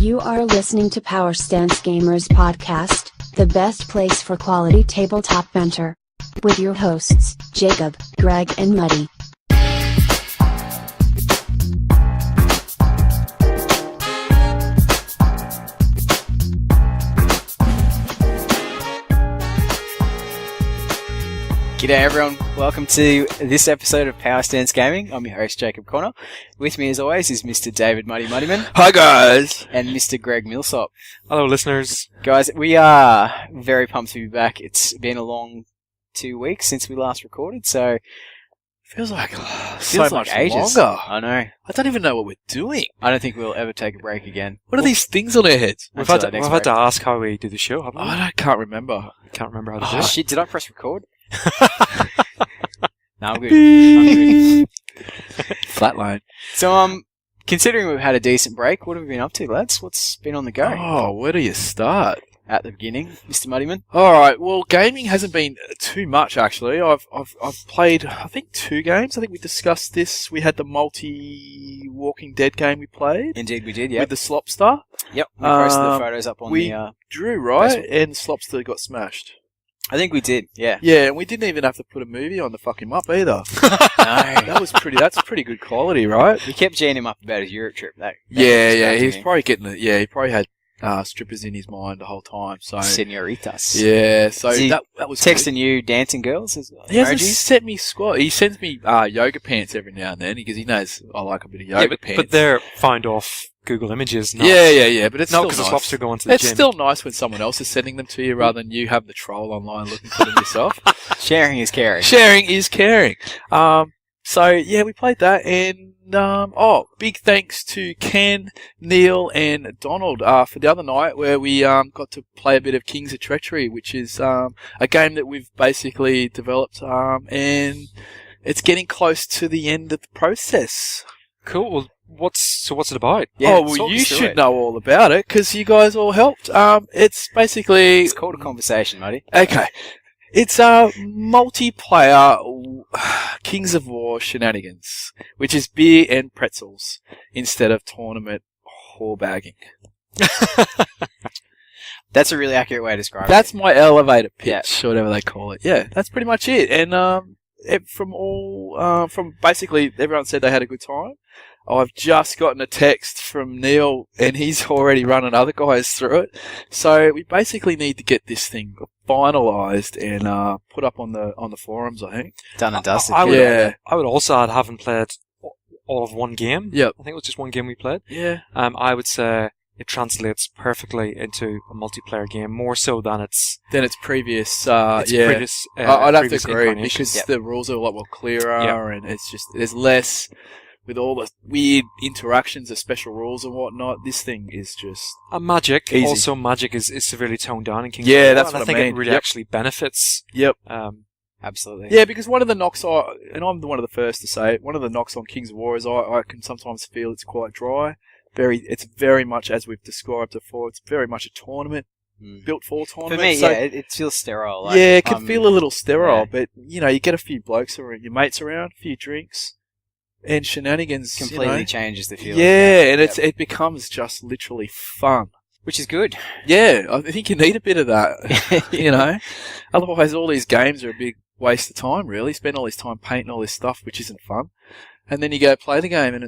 You are listening to Power Stance Gamers Podcast, the best place for quality tabletop banter. With your hosts, Jacob, Greg, and Muddi. G'day everyone, welcome to this episode of Power Stance Gaming. I'm your host Jacob Connor. With me as always is Mr. David Muddiman. Hi guys! And Mr. Greg Millsop. Hello listeners. Guys, we are very pumped to be back. It's been a long 2 weeks since we last recorded, so Feels like ages. longer. I know. I don't even know what we're doing. I don't think we'll ever take a break again. What are these things on our heads? We've had to ask how we do the show, haven't we? Can't remember. Can't remember how to do Oh it. shit, did I press record? No, I'm good. Flatline. So, considering we've had a decent break, what have we been up to, lads? What's been on the go? Oh, where do you start? At the beginning, Mr. Muddiman. Alright, well, gaming hasn't been too much actually. I've played, I think, 2 games. I think we discussed this. We had the multi-Walking Dead game we played. Indeed we did, yeah. With the Slopster. Yep, we posted the photos up on we the... drew, right? Facebook. And Slopster got smashed. I think we did, yeah. Yeah, and we didn't even have to put a movie on to fuck him up either. No. That's pretty good quality, right? We kept G'ing him up about his Europe trip. He's probably getting it. Yeah, he probably had strippers in his mind the whole time. So Senoritas. yeah, so Is he that was texting good. you dancing girls as He hasn't emojis? sent me squat. He sends me yoga pants every now and then because he knows I like a bit of yoga pants. but they're found off Google Images. Not, yeah. But it's not still because nice. the Slopster going to the It's gym. still nice when someone else is sending them to you rather than you have the troll online looking for them yourself. Sharing is caring. Sharing is caring. So yeah, we played that, and big thanks to Ken, Neil, and Donald for the other night where we got to play a bit of Kings of Treachery, which is a game that we've basically developed, and it's getting close to the end of the process. Cool. Well, what's it about? Yeah, well, talk you us through should it. know all about it because you guys all helped. It's basically It's called a conversation, Muddy. okay. It's a multiplayer Kings of War shenanigans, which is beer and pretzels instead of tournament whore bagging. That's a really accurate way to describe That's my elevator pitch, Yeah. or whatever they call it. Yeah, that's pretty much it. And from basically everyone said they had a good time. I've just gotten a text from Neil, and he's already running other guys through it. So we basically need to get this thing finalised and put up on the forums, I think. it. Done and dusted. I would, Yeah. I would also add, having played all of one game. Yep. I think it was just one game we played. Yeah. I would say it translates perfectly into a multiplayer game, more so than its Then it's previous. previous. I'd have to previous agree incarnations. because Yep. the rules are a lot more clearer, Yep. and it's just there's less with all the weird interactions of special rules and whatnot. This thing is just And magic. Easy. Also, magic is severely toned down in King's Yeah, War, that's and what I I think mean. it really Yep. actually benefits. yep. Absolutely. Yeah, because one of the knocks and I'm one of the first to say it, one of the knocks on Kings of War is I can sometimes feel it's quite dry. It's very much as we've described before. It's very much a tournament built for For tournament. me, so, yeah, it feels sterile. it can feel a little sterile, yeah. but you get a few blokes around, your mates around, a few drinks, and shenanigans. completely changes the feeling. Yeah, and Yep. it becomes just literally fun. Which is good. Yeah, I think you need a bit of that, Otherwise, all these games are a big waste of time, really. Spend all this time painting all this stuff, which isn't fun. And then you go play the game, and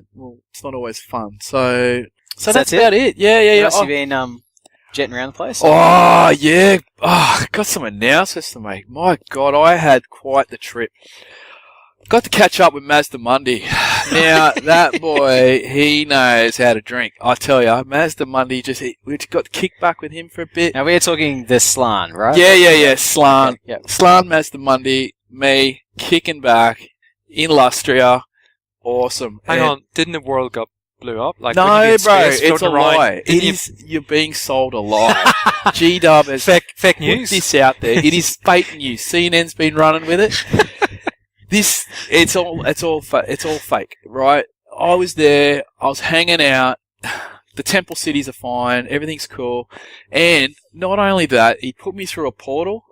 it's not always fun. So that's about it. Yeah. What else have you been jetting around the place? Oh, yeah. Oh, got some announcements to make. My God, I had quite the trip. Got to catch up with Mazda Muddi. Now, that boy, he knows how to drink. I tell you, Mazda Muddi, we got to kick back with him for a bit. Now, we're talking the Slan, right? Yeah. Slan. Okay, yep. Slan, Mazda Muddi, me, kicking back, in Lustria. Awesome. Hang And- on, didn't the World Cup blew up? Like, No, when you get bro, space it's a floating around, lie. didn't you- You're being sold a lie. G-Dub has fake put news. this out there. It is fake news. CNN's been running with it. It's all fake, right? I was there. I was hanging out. The temple cities are fine. Everything's cool. And not only that, he put me through a portal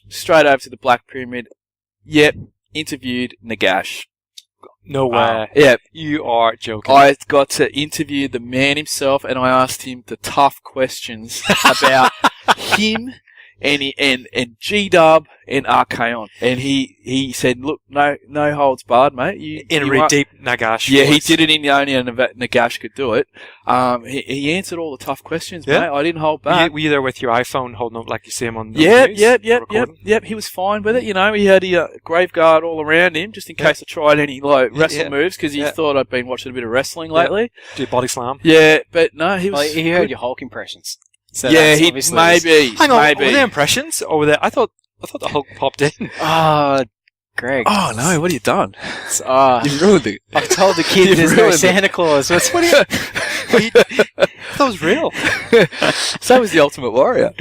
straight over to the Black Pyramid. Yep, interviewed Nagash. No way. Yeah, You are joking. I got to interview the man himself, and I asked him the tough questions about him and G-Dub and Archaon. And he said, look, no holds barred, mate. in a really deep Nagash. Yeah, he voice. did it in Yoni, and Nagash could do it. He answered all the tough questions, Yeah. mate. I didn't hold Were you, back. were you there with your iPhone holding up like you see him on the news? Yep. He was fine with it. You know, he had a grave guard all around him just in case I tried any wrestle moves because he thought I'd been watching a bit of wrestling lately. Do body slam. Yeah, but no, he was. Well, he heard good. your Hulk impressions. So Yeah, that's he obviously maybe. Hang on, maybe. were there impressions? Or were there? I thought the Hulk popped in. Oh, Greg. Oh no! What have you done? You've ruined it. I've told the kids You've there's no ruined it. Santa Claus. I thought it was real. So was the Ultimate Warrior.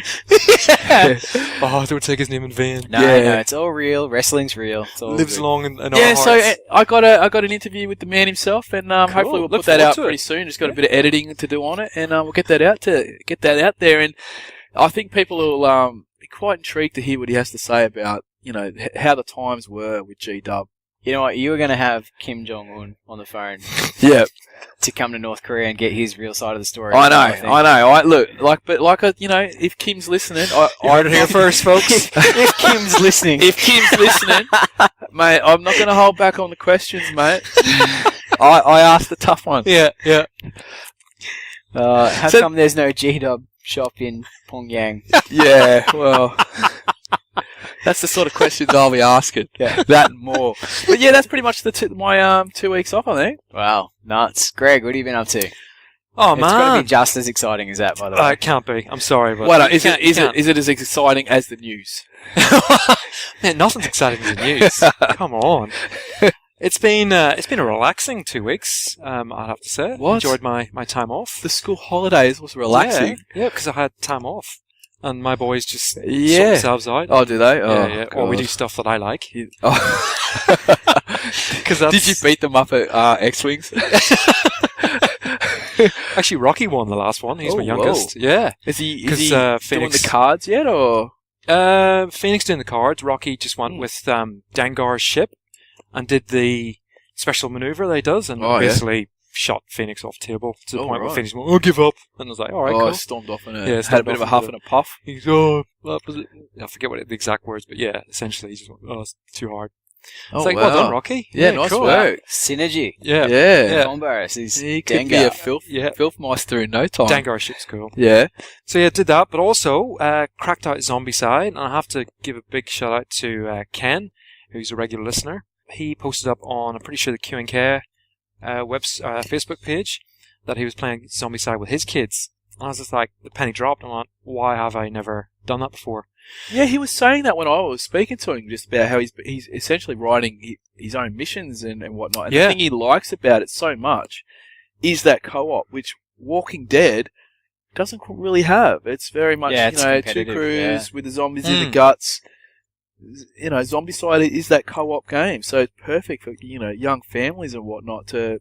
Oh, don't take his name in vain. No, Yeah. no, it's all real. Wrestling's real. It's all Lives good. long in our Yeah, so hearts. I got an interview with the man himself, and hopefully we'll Look put that forward out to it. pretty soon. Just got a bit of editing to do on it, and we'll get that out there. And I think people will be quite intrigued to hear what he has to say about how the times were with G-Dub. You know what? You were going to have Kim Jong-un on the phone Yeah, to come to North Korea and get his real side of the story. I know. think. If Kim's listening, You heard it here first, folks. If Kim's listening. if Kim's listening, mate, I'm not going to hold back on the questions, mate. I asked the tough ones. yeah. How So- come there's no G-Dub shop in Pyongyang? Yeah, well, that's the sort of questions I'll be asking. Yeah. That and more. But yeah, that's pretty much my 2 weeks off, I think. Wow, nuts. Greg, what have you been up to? Oh It's got to man. be just as exciting as that, by the way. It can't be. I'm sorry, but Well, is you it can't- as exciting as the news? Man, nothing's exciting as the news. Come on. It's been a relaxing 2 weeks. I'd have to say. What? Enjoyed my time off. The school holidays was relaxing. Yeah, because I had time off, and my boys just sort Yeah. themselves out. Oh, do they? Yeah. Oh, Or we do God. stuff that I like. Oh. Because Did you beat them up at X-Wings? Actually, Rocky won the last one. He's Oh, my youngest. Yeah. Is he 'Cause, doing Phoenix- the cards yet, or? Phoenix doing the cards. Rocky just went with Dangar's ship and did the special maneuver that he does, and Oh, yeah. basically shot Phoenix off table to the Oh, point where right. Phoenix went, "Oh, give up," and I was like, "All right, cool." Stormed off in Yeah, had a stormed bit of a off huff into and a puff. He's what was it? I forget what the exact words, but yeah, essentially he just went, "Oh, it's too hard." It's like, well done, Rocky. Yeah, nice cool. work. Synergy. Yeah, Yeah. Combarus is He could be Dengar. a filth Yeah. meister in no time. Dangar's ship's cool. Yeah. So yeah, did that, but also cracked out Zombie Side, and I have to give a big shout out to Ken, who's a regular listener. He posted up on, I'm pretty sure, the Q&K Facebook page that he was playing Zombie Side with his kids. And I was just like, the penny dropped. I'm like, why have I never done that before? Yeah, he was saying that when I was speaking to him, just about how he's essentially writing his own missions and whatnot. And Yeah. the thing he likes about it so much is that co-op, which Walking Dead doesn't really have. It's very much, Yeah, it's two competitive, crews with the zombies in the Mm. guts. Zombie Side is that co-op game, so it's perfect for, young families and whatnot to,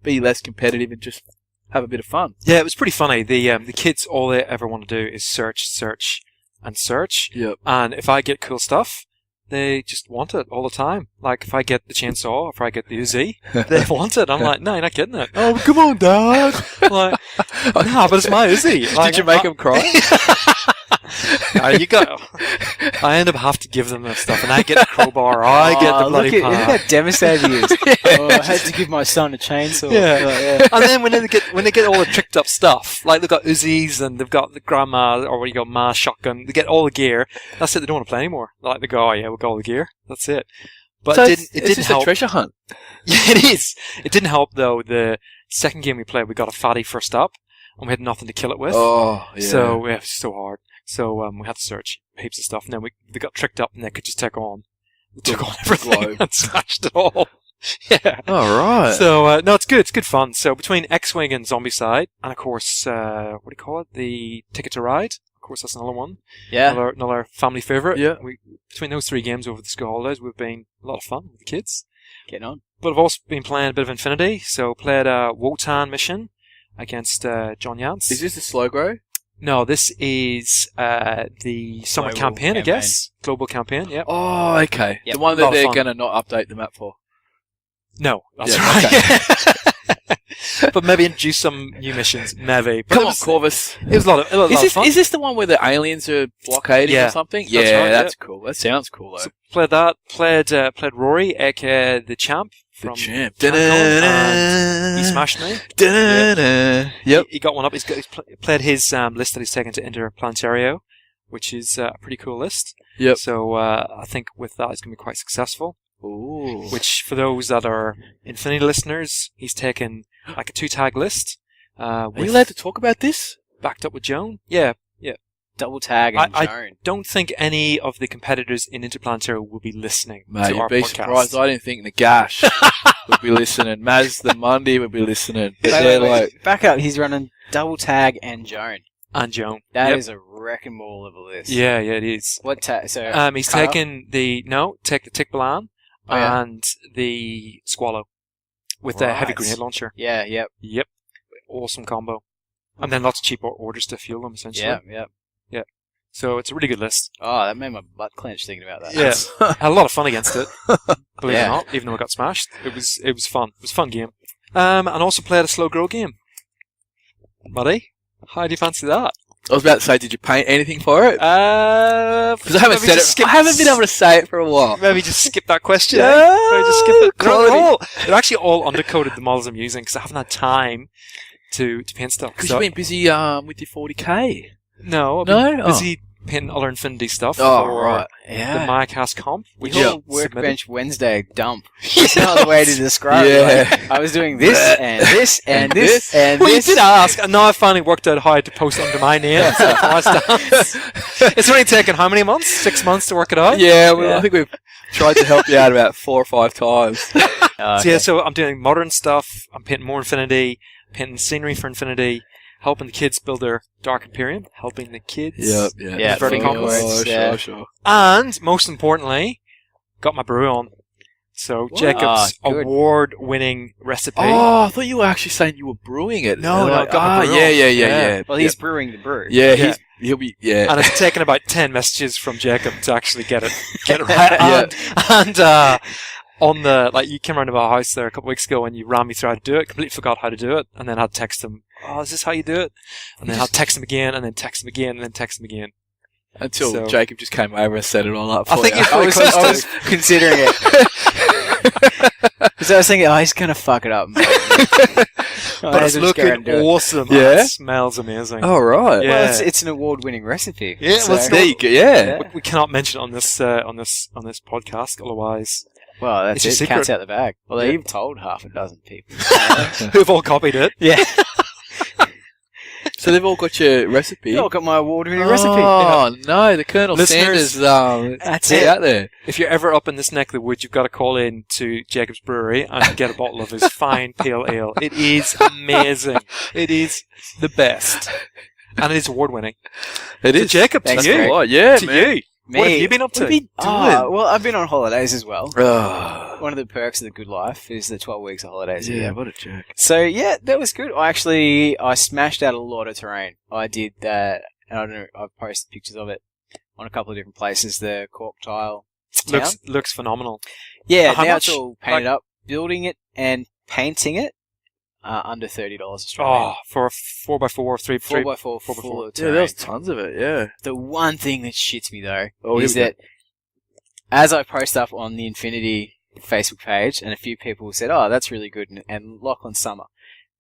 be less competitive and just have a bit of fun. Yeah, it was pretty funny. The kids, all they ever want to do is search, and search. Yep. And if I get cool stuff, they just want it all the time. Like, if I get the chainsaw, if I get the Uzi, they want it. I'm like, no, you're not getting it. Oh, come on, Dad. I'm like, no, but it's my Uzi. Like, Did you make him cry? I end up having to give them that stuff, and I get the crowbar, or I get the bloody look pan. how devastated he is. Oh, I had to give my son a chainsaw. Yeah. And then when they get all the tricked up stuff, like they've got Uzis and they've got the grandma, or what you got, ma shotgun, they get all the gear. That's it. They don't want to play anymore. Like they go, oh yeah, we've got all the gear. That's it. But So it it's didn't just help. a treasure hunt. Yeah, it is. It didn't help though. The second game we played, we got a fatty first up, and we had nothing to kill it with. Oh, yeah. So it was so hard. So we had to search heaps of stuff, and then they got tricked up, and they could just take on. They took on everything globe. and smashed it all. Yeah. All right. So no, it's good. It's good fun. So between X-Wing and Zombie Side, and of course, what do you call it? The Ticket to Ride. Of course, that's another one. Yeah. Another family favorite. Yeah. Between those three games over the school holidays, we've been a lot of fun with the kids. Getting on. But I've also been playing a bit of Infinity. So played a Wotan mission against John Yance. Is this the slow grow? No, this is the summer Global campaign, I campaign. guess. Global campaign. Yep. Oh, okay. Yep. The one Lot that of they're fun. going to not update the map for. No, that's Yeah, right. But maybe introduce some new missions. Maybe. But Come on, Corvus. It was a lot of fun. Is this the one where the aliens are blockading Yeah, or something? that's Yeah, right, that's cool. That sounds cool, though. So played that. Played Rory, aka the champ The from champ. Champ Con, and he smashed me. Yep. He got one up. He's played his list that he's taken to Interplanetario, which is a pretty cool list. Yep. So I think with that, he's going to be quite successful. Ooh. Which, for those that are Infinity listeners, he's taken like a 2-tag list. Are you allowed to talk about this? Backed up with Joan? Yeah. Double tag and I Joan. don't think any of the competitors in Interplanetary will be listening Mate, to you'd our be podcast. surprised. I didn't think Nagash would be listening. Maz the Muddi would be listening. But they're like... Back up, he's running double tag and Joan. And Joan. That is a wrecking ball of a list. Yeah, it is. What tag? So He's Carl? taken take the Tick Balan and the Squallow with the heavy Right. grenade launcher. Yeah, yep. Yep. Awesome combo. And then lots of cheap orders to fuel them, essentially. Yep. So it's a really good list. Oh, that made my butt clench thinking about that. Yeah. Had a lot of fun against it. Believe it Yeah. or not, even though it got smashed. It was fun. It was a fun game. And also played a slow grow game. Muddy, how do you fancy that? I was about to say, did you paint anything for it? Because I haven't maybe said just it. I haven't been able to say it for a while. Maybe just skip that question. Yeah, Maybe just skip it. quality. They're actually all undercoated the models I'm using because I haven't had time to paint stuff. Because So- you've been busy with your 40k. No, I've No? been busy painting other Infinity stuff Oh, for right. the Yeah. Mycast comp, We which call is submitted. Workbench Wednesday dump. There's no other way to describe it. Yeah. Like, I was doing this and this and this and Well, you this. did ask, and now I've finally worked out how to post under my name. So it's only taken how many months? 6 months to work it out? Yeah, well, Yeah. I think we've tried to help you out about 4 or 5 times. Oh, So, yeah, so I'm doing modern stuff, I'm painting more Infinity, painting scenery for Infinity, helping the kids build their Dark Imperium, helping the kids. Yeah. Yeah, very full complex. words, yeah. Sure. And, most importantly, got my brew on. So, Jacob's Ah, good. award-winning recipe. Oh, I thought you were actually saying you were brewing it. No, Like, got my brew on. yeah. Yeah. Well, he's brewing the brew. Yeah, Yeah. he'll be, yeah. And it's taken about 10 messages from Jacob to actually get it right. Yeah. And on the, like, you came around to my house there a couple of weeks ago and you ran me through how to do it, completely forgot how to do it, and then I'd text him, oh, is this how you do it? And then I'd text him again, and then text him again, and then text him again. Until So- Jacob just came over and set it all up for I think you. you I was considering it. Because I was thinking, oh, he's going to fuck it up. But it's looking awesome. Yeah? And it smells amazing. Oh, right. Yeah. Well, it's an award-winning recipe. Yeah, well, it's There you go, yeah. We cannot mention it on this podcast, otherwise Well, that's It's a it. Cat's secret. out the bag. Although Yeah. you've told half a dozen people. who've all copied it. Yeah. So they've all got your recipe. You all got my award-winning recipe. Oh, no, the Colonel Listeners, Sanders, That's put it. out there. If you're ever up in this neck of the woods, you've got to call in to Jacob's Brewery and get a bottle of his fine pale ale. It is amazing. It is the best. And it is award-winning. It So is. Jacob, Thanks, to you. Greg. Oh, yeah, To man. you. Me. What have you been up to? What have you Oh, well, I've been on holidays as well. Oh, One of the perks of the good life is the 12 weeks of holidays a yeah, year. what a jerk. So, yeah, that was good. I smashed out a lot of terrain. I did that, and I don't know, I've posted pictures of it on a couple of different places. The cork tile town. Looks phenomenal. Yeah, How now much? it's all painted up. Building it and painting it, under $30 Australian. Oh, for a 4x4, 3 4x4 4x4. full of Yeah, terrain. there was tons of it, yeah. The one thing that shits me though Oh, is here we that as I post up on the Infinity Facebook page, and a few people said, "Oh, that's really good," and Lachlan Summer,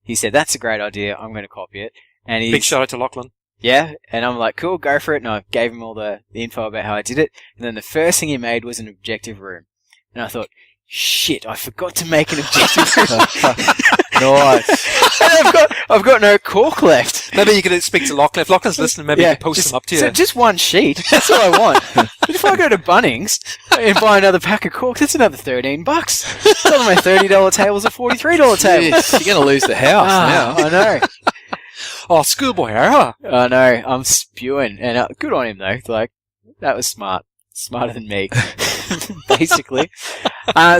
he said, "That's a great idea. I'm going to copy it." And he's Big shout out to Lachlan. yeah, and I'm like, "Cool, go for it." And I gave him all the info about how I did it, and then the first thing he made was an objective room, and I thought, "Shit, I forgot to make an objective room." Nice. And I've got no cork left. Maybe you could speak to Lachlan. If Lachlan's listening, maybe you could post just, them up to you. So just one sheet. That's all I want. But if I go to Bunnings and buy another pack of cork, that's another $13. Some of my $30 tables are $43 tables. Jeez, you're going to lose the house now. I know. Oh, schoolboy error. I know. I'm spewing. And good on him, though. Like, that was smart. Smarter than me. Basically.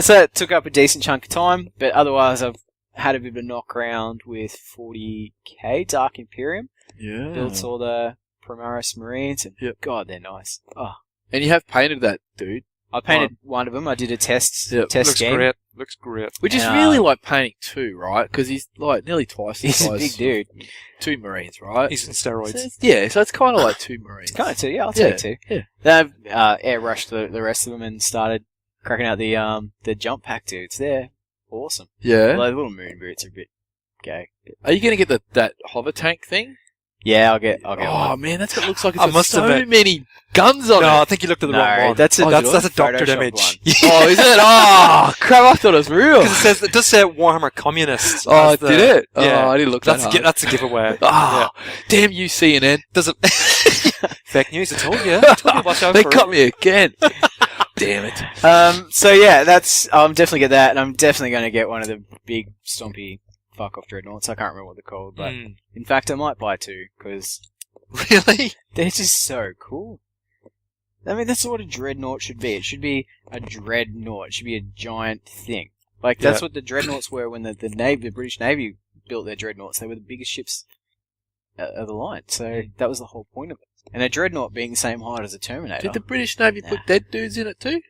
So it took up a decent chunk of time, but otherwise I've had a bit of a knock around with 40k Dark Imperium. Yeah. Built all the Primaris Marines, and Yep. God, they're nice. Oh, And you have painted that, dude. I painted one of them. I did a test Yep. test Looks game. great. Looks great. Which is Yeah. really like painting 2, right? Because he's like nearly twice the He's a size. big dude. 2 Marines, right? He's on So steroids. so it's kind of like 2 Marines. Kind of two. Yeah, I'll Yeah, take two. yeah. They've airbrushed the rest of them and started cracking out the jump pack dudes. They're awesome. Yeah. Although the little moon boots are a bit gay. Are you going to get that hover tank thing? Yeah, I'll get Oh one. man, that's what looks like. It's I got must so admit- many guns on No, it. I think you looked at the No, wrong one. that's a- Oh, that's did a doctored Photoshop image. one. Oh, is it? Oh, crap! I thought it was real. Because it does say Warhammer Communist. Oh, as the- did it? Yeah. Oh, I didn't look that hard. That's a giveaway. Ah, damn you, CNN. Does it? Fake news. I told you. I told you watch out They for got it. me again. Damn it. So yeah, I'm definitely get that, and I'm definitely going to get one of the big stompy fuck off dreadnoughts. I can't remember what they're called, but in fact, I might buy two because Really? they're just so cool. I mean, that's what a dreadnought should be. It should be a dreadnought. It should be a giant thing. Like that's what the dreadnoughts were when the British Navy built their dreadnoughts. They were the biggest ships of the line. So that was the whole point of it. And a dreadnought being the same height as a Terminator. Did the British Navy put dead dudes in it too?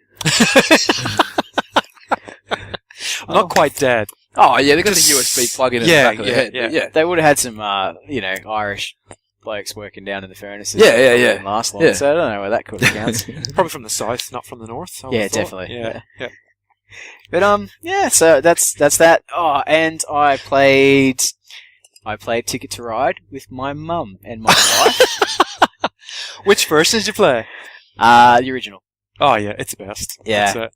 Not quite dead. Oh yeah, they got the Just- USB plug in at Yeah, the back of the yeah, head. yeah. but yeah. They would have had some, Irish blokes working down in the furnaces. Yeah, yeah, It yeah. didn't last long, Yeah. so I don't know where that could count. Probably from the south, not from the north. I would Yeah, have thought. definitely. Yeah. But yeah. So that's that. Oh, and I played Ticket to Ride with my mum and my wife. Which version did you play? The original. Oh yeah, it's the best. Yeah. That's it.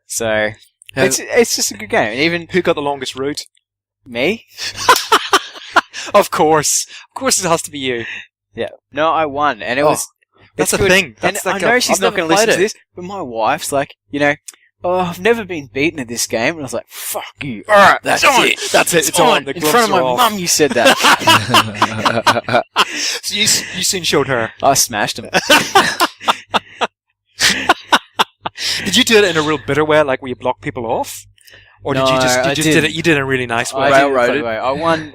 So it's just a good game. And even Who got the longest route? me. Of course it has to be you. Yeah. No, I won, and it Oh, was. That's it's the good. thing. That's and like I know a- she's I've not never going to listen played to it. this, but my wife's like, oh, I've never been beaten at this game, and I was like, fuck you. All right, That's it's on. it. That's it. It's on. The In front of gloves my are off. mum, you said that. So you soon showed her. I smashed him. Did you do it in a real bitter way, like where you block people off, or did No, you just I did didn't. it? You did it in a really nice way. I did it the Railroaded. funny way.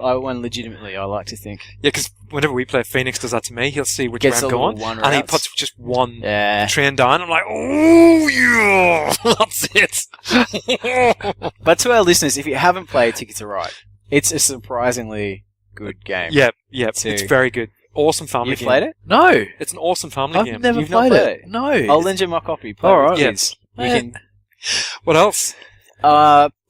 I won legitimately. I like to think. Yeah, because whenever we play, Phoenix does that to me. He'll see which Gets way I'm a little going, one and he routes. puts just one Yeah. train down. I'm like, oh yeah, that's it. But to our listeners, if you haven't played Ticket to Ride, it's a surprisingly good game. Yeah, it's Two. very good. Awesome family You've game. played it? No, It's an awesome family I've game. never You've not played played it. it? No. I'll lend you my copy. Play All it with right. the Yeah. kids. We Yeah. can. What else?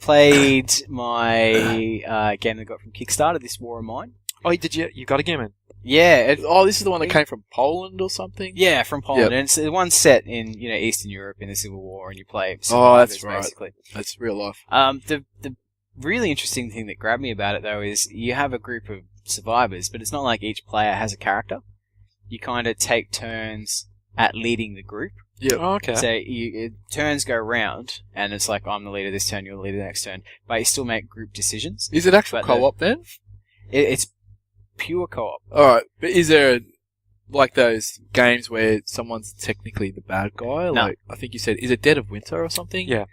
Played my game that got from Kickstarter, This War of Mine. Oh, did you? You got a game in? Yeah, Oh, this is the one that came from Poland or something. yeah, from Poland, Yep. and it's the one set in Eastern Europe in the Civil War, and you play. Oh, that's survivors, right. Basically, That's real life. the really interesting thing that grabbed me about it though is you have a group of survivors, but it's not like each player has a character. You kind of take turns at leading the group. Yep. Oh, okay. So turns go round, and it's like I'm the leader this turn, you're the leader the next turn, but you still make group decisions. Is it actual But co-op then? It's pure co-op. All right, but is there like those games where someone's technically the bad guy? No. Like I think you said, is it Dead of Winter or something? Yeah.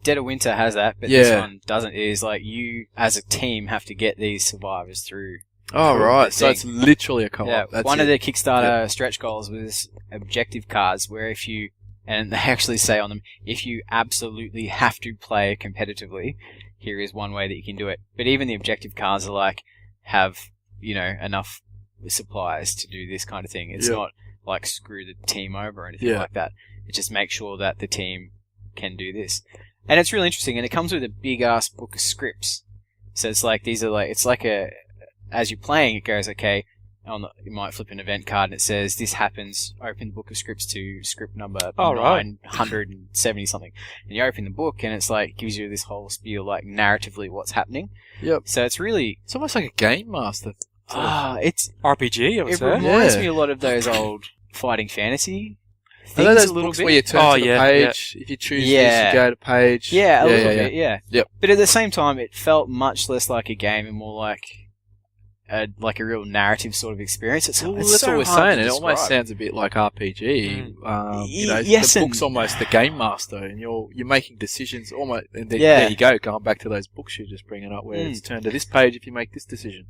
Dead of Winter has that, but this Yeah. one doesn't. It is like you, as a team, have to get these survivors through. Oh Through right, the so thing. it's literally a co-op. Yeah, That's one it. of the Kickstarter stretch goals was objective cards, where if you, and they actually say on them, if you absolutely have to play competitively, here is one way that you can do it. But even the objective cards are like, have, enough supplies to do this kind of thing. It's Yeah. not like screw the team over or anything Yeah. like that. It just makes sure that the team can do this. And it's really interesting, and it comes with a big ass book of scripts. So it's like, as you're playing, it goes, okay, you might flip an event card and it says, this happens, open the book of scripts to script number Oh, right. 970 something. And you open the book and it's like, gives you this whole spiel, like narratively what's happening. Yep. So it's really, It's almost like a game master. it's, RPG, I would it say. reminds Yeah. me a lot of those old fighting fantasy I know things those a little books bit. where you turn Oh, to the yeah, page. If you choose Yeah. this, you go to page. Yeah, a little bit, yeah. Yep. But at the same time, it felt much less like a game and more like a real narrative sort of experience. It's, Well, it's that's so what we're hard saying. to It almost describe. sounds a bit like RPG. Yes, the and- book's almost the game master, and you're making decisions. Almost, and then, Yeah. there you go, going back to those books you're just bringing up, where Mm. it's turned to this page if you make this decision.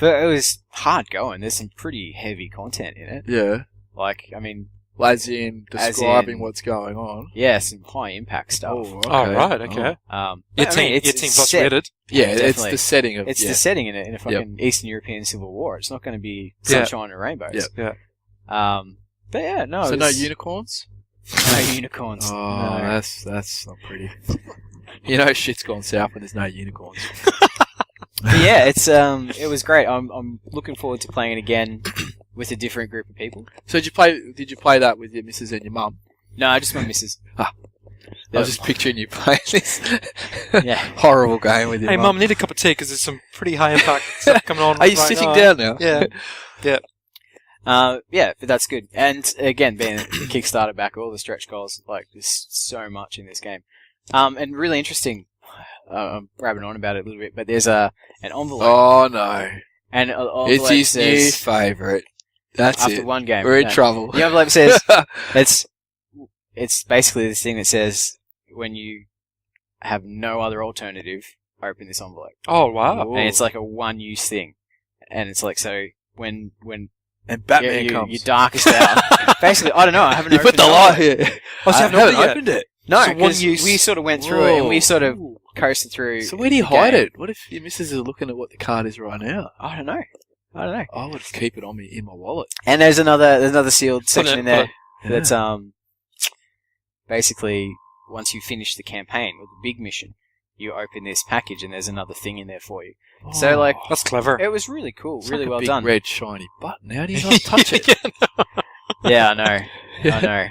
But it was hard going. There's some pretty heavy content in it. Yeah. Like, I mean, As in As describing in- what's going on. Yeah, some high impact stuff. Oh, Oh, right, okay. Oh. But Your team plus set- rated. Yeah, Yeah, it's definitely. the setting of It's the setting in a fucking Eastern European civil war. It's not going to be Yeah. sunshine and rainbows. Yeah. But yeah, no. So it no was- unicorns? no unicorns. Oh, no. that's not pretty. You know, shit's gone south when there's no unicorns. But yeah, it was great. I'm looking forward to playing it again with a different group of people. So did you play that with your missus and your mum? No, just my missus. I was just picturing you playing this Yeah. horrible game with your Hey, mum. Mum, need a cup of tea because there's some pretty high impact stuff coming on. Are you right sitting now. down now? Yeah. Yeah, but that's good. And again, being the Kickstarter back, all the stretch goals, like there's so much in this game. And really interesting. I'm rabbiting on about it a little bit, but there's an envelope, Oh no. and an envelope It's his new says favourite. That's after it. one game. We're in no, trouble. The envelope says it's basically this thing that says when you have no other alternative, open this envelope, Oh, wow. and it's like a one-use thing, and it's like so when And Batman your comes. darkest hour. Basically, I don't know. I haven't. You put opened the it. light here. Oh, so you I haven't haven't opened it yet? opened it. No, So one because use- we sort of went through it and we sort of Whoa. coasted through. So where do you the hide game. it? What if your missus is looking at what the card is right now? I don't know. I would keep it on me in my wallet. And there's another sealed section it, in there Yeah. that's basically once you finish the campaign with the big mission, you open this package and there's another thing in there for you. So, like, That's clever. It was really cool, It's really like a well big done. red shiny button. How do you not touch it? Yeah, I know. I know.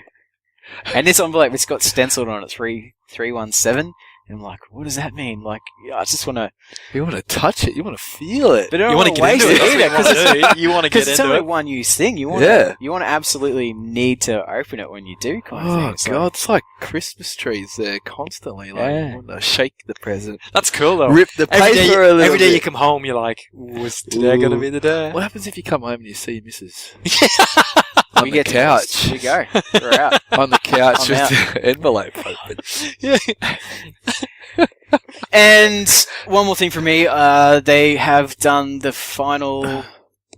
And this envelope, it's got stenciled on it 317. And I'm like, what does that mean? Like, yeah, I just want to. You want to touch it. You want to feel it. But I don't You want to wanna get waste into it. either, That's what you wanna do. You want to because get it's into only it. one use thing. You want Yeah. you want to absolutely need to open it when you do, kind of thing. Oh It's god, it's like Christmas trees there constantly. Like, Yeah. you want to shake the present, That's cool, though. rip the paper Every day, a little every day bit. you come home, you're like, was today going to be the day? What happens if you come home and you see your missus like, on we the get to couch? this, we go. We're out. On the couch I'm with the envelope open. Yeah. And one more thing for me, they have done the final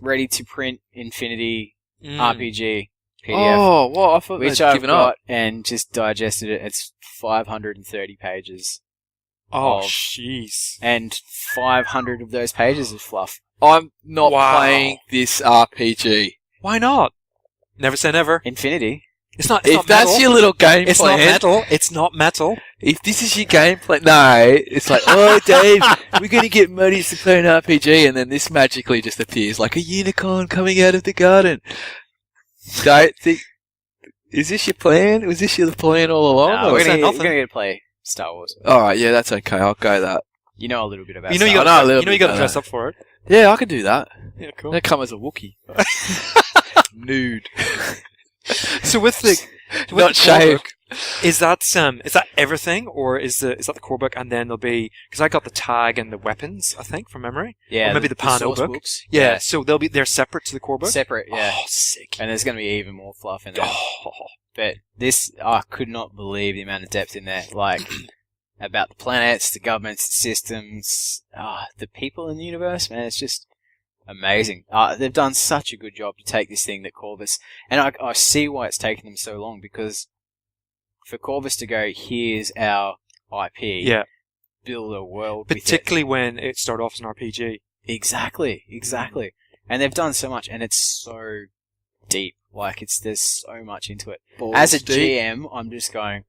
ready-to-print Infinity RPG PDF, Oh, well, I thought which they'd I've given got up. and just digested it. It's 530 pages, Oh, of- jeez. and 500 of those pages is fluff. I'm not Wow. playing this RPG. Why not? Never say never. Infinity? It's not If metal. that's your little game It's plan, not metal. It's not metal. if this is your game plan, no, it's like, oh, Dave, we're going to get Muddi to play an RPG, and then this magically just appears like a unicorn coming out of the garden. Don't think. Is this your plan? Was this your plan all along? No, or- we're say gonna nothing. get to play Star Wars. Alright, yeah, that's okay. I'll go that. You know a little bit about You know Star you Wars. I know a got little you know you bit got to about dress that. up for it. Yeah, I can do that. Yeah, cool. They come as a Wookiee. Nude. So with the Not with the core shaved. book, is that that or is that the core book and then there'll be because I got the tag and the weapons I think from memory. Yeah, Or maybe the Pano source book. books. Yeah, so they're separate to the core book. Separate, yeah. Oh, sick. And there's going to be even more fluff in there. Oh, But this, I could not believe the amount of depth in there. Like, about the planets, the governments, the systems, the people in the universe, man, it's just amazing. They've done such a good job to take this thing that Corvus, and I see why it's taken them so long, because for Corvus to go, here's our IP, yeah, build a world with it. particularly when it started off as an RPG. Exactly. And they've done so much, and it's so deep. Like, there's so much into it. As a GM, I'm just going,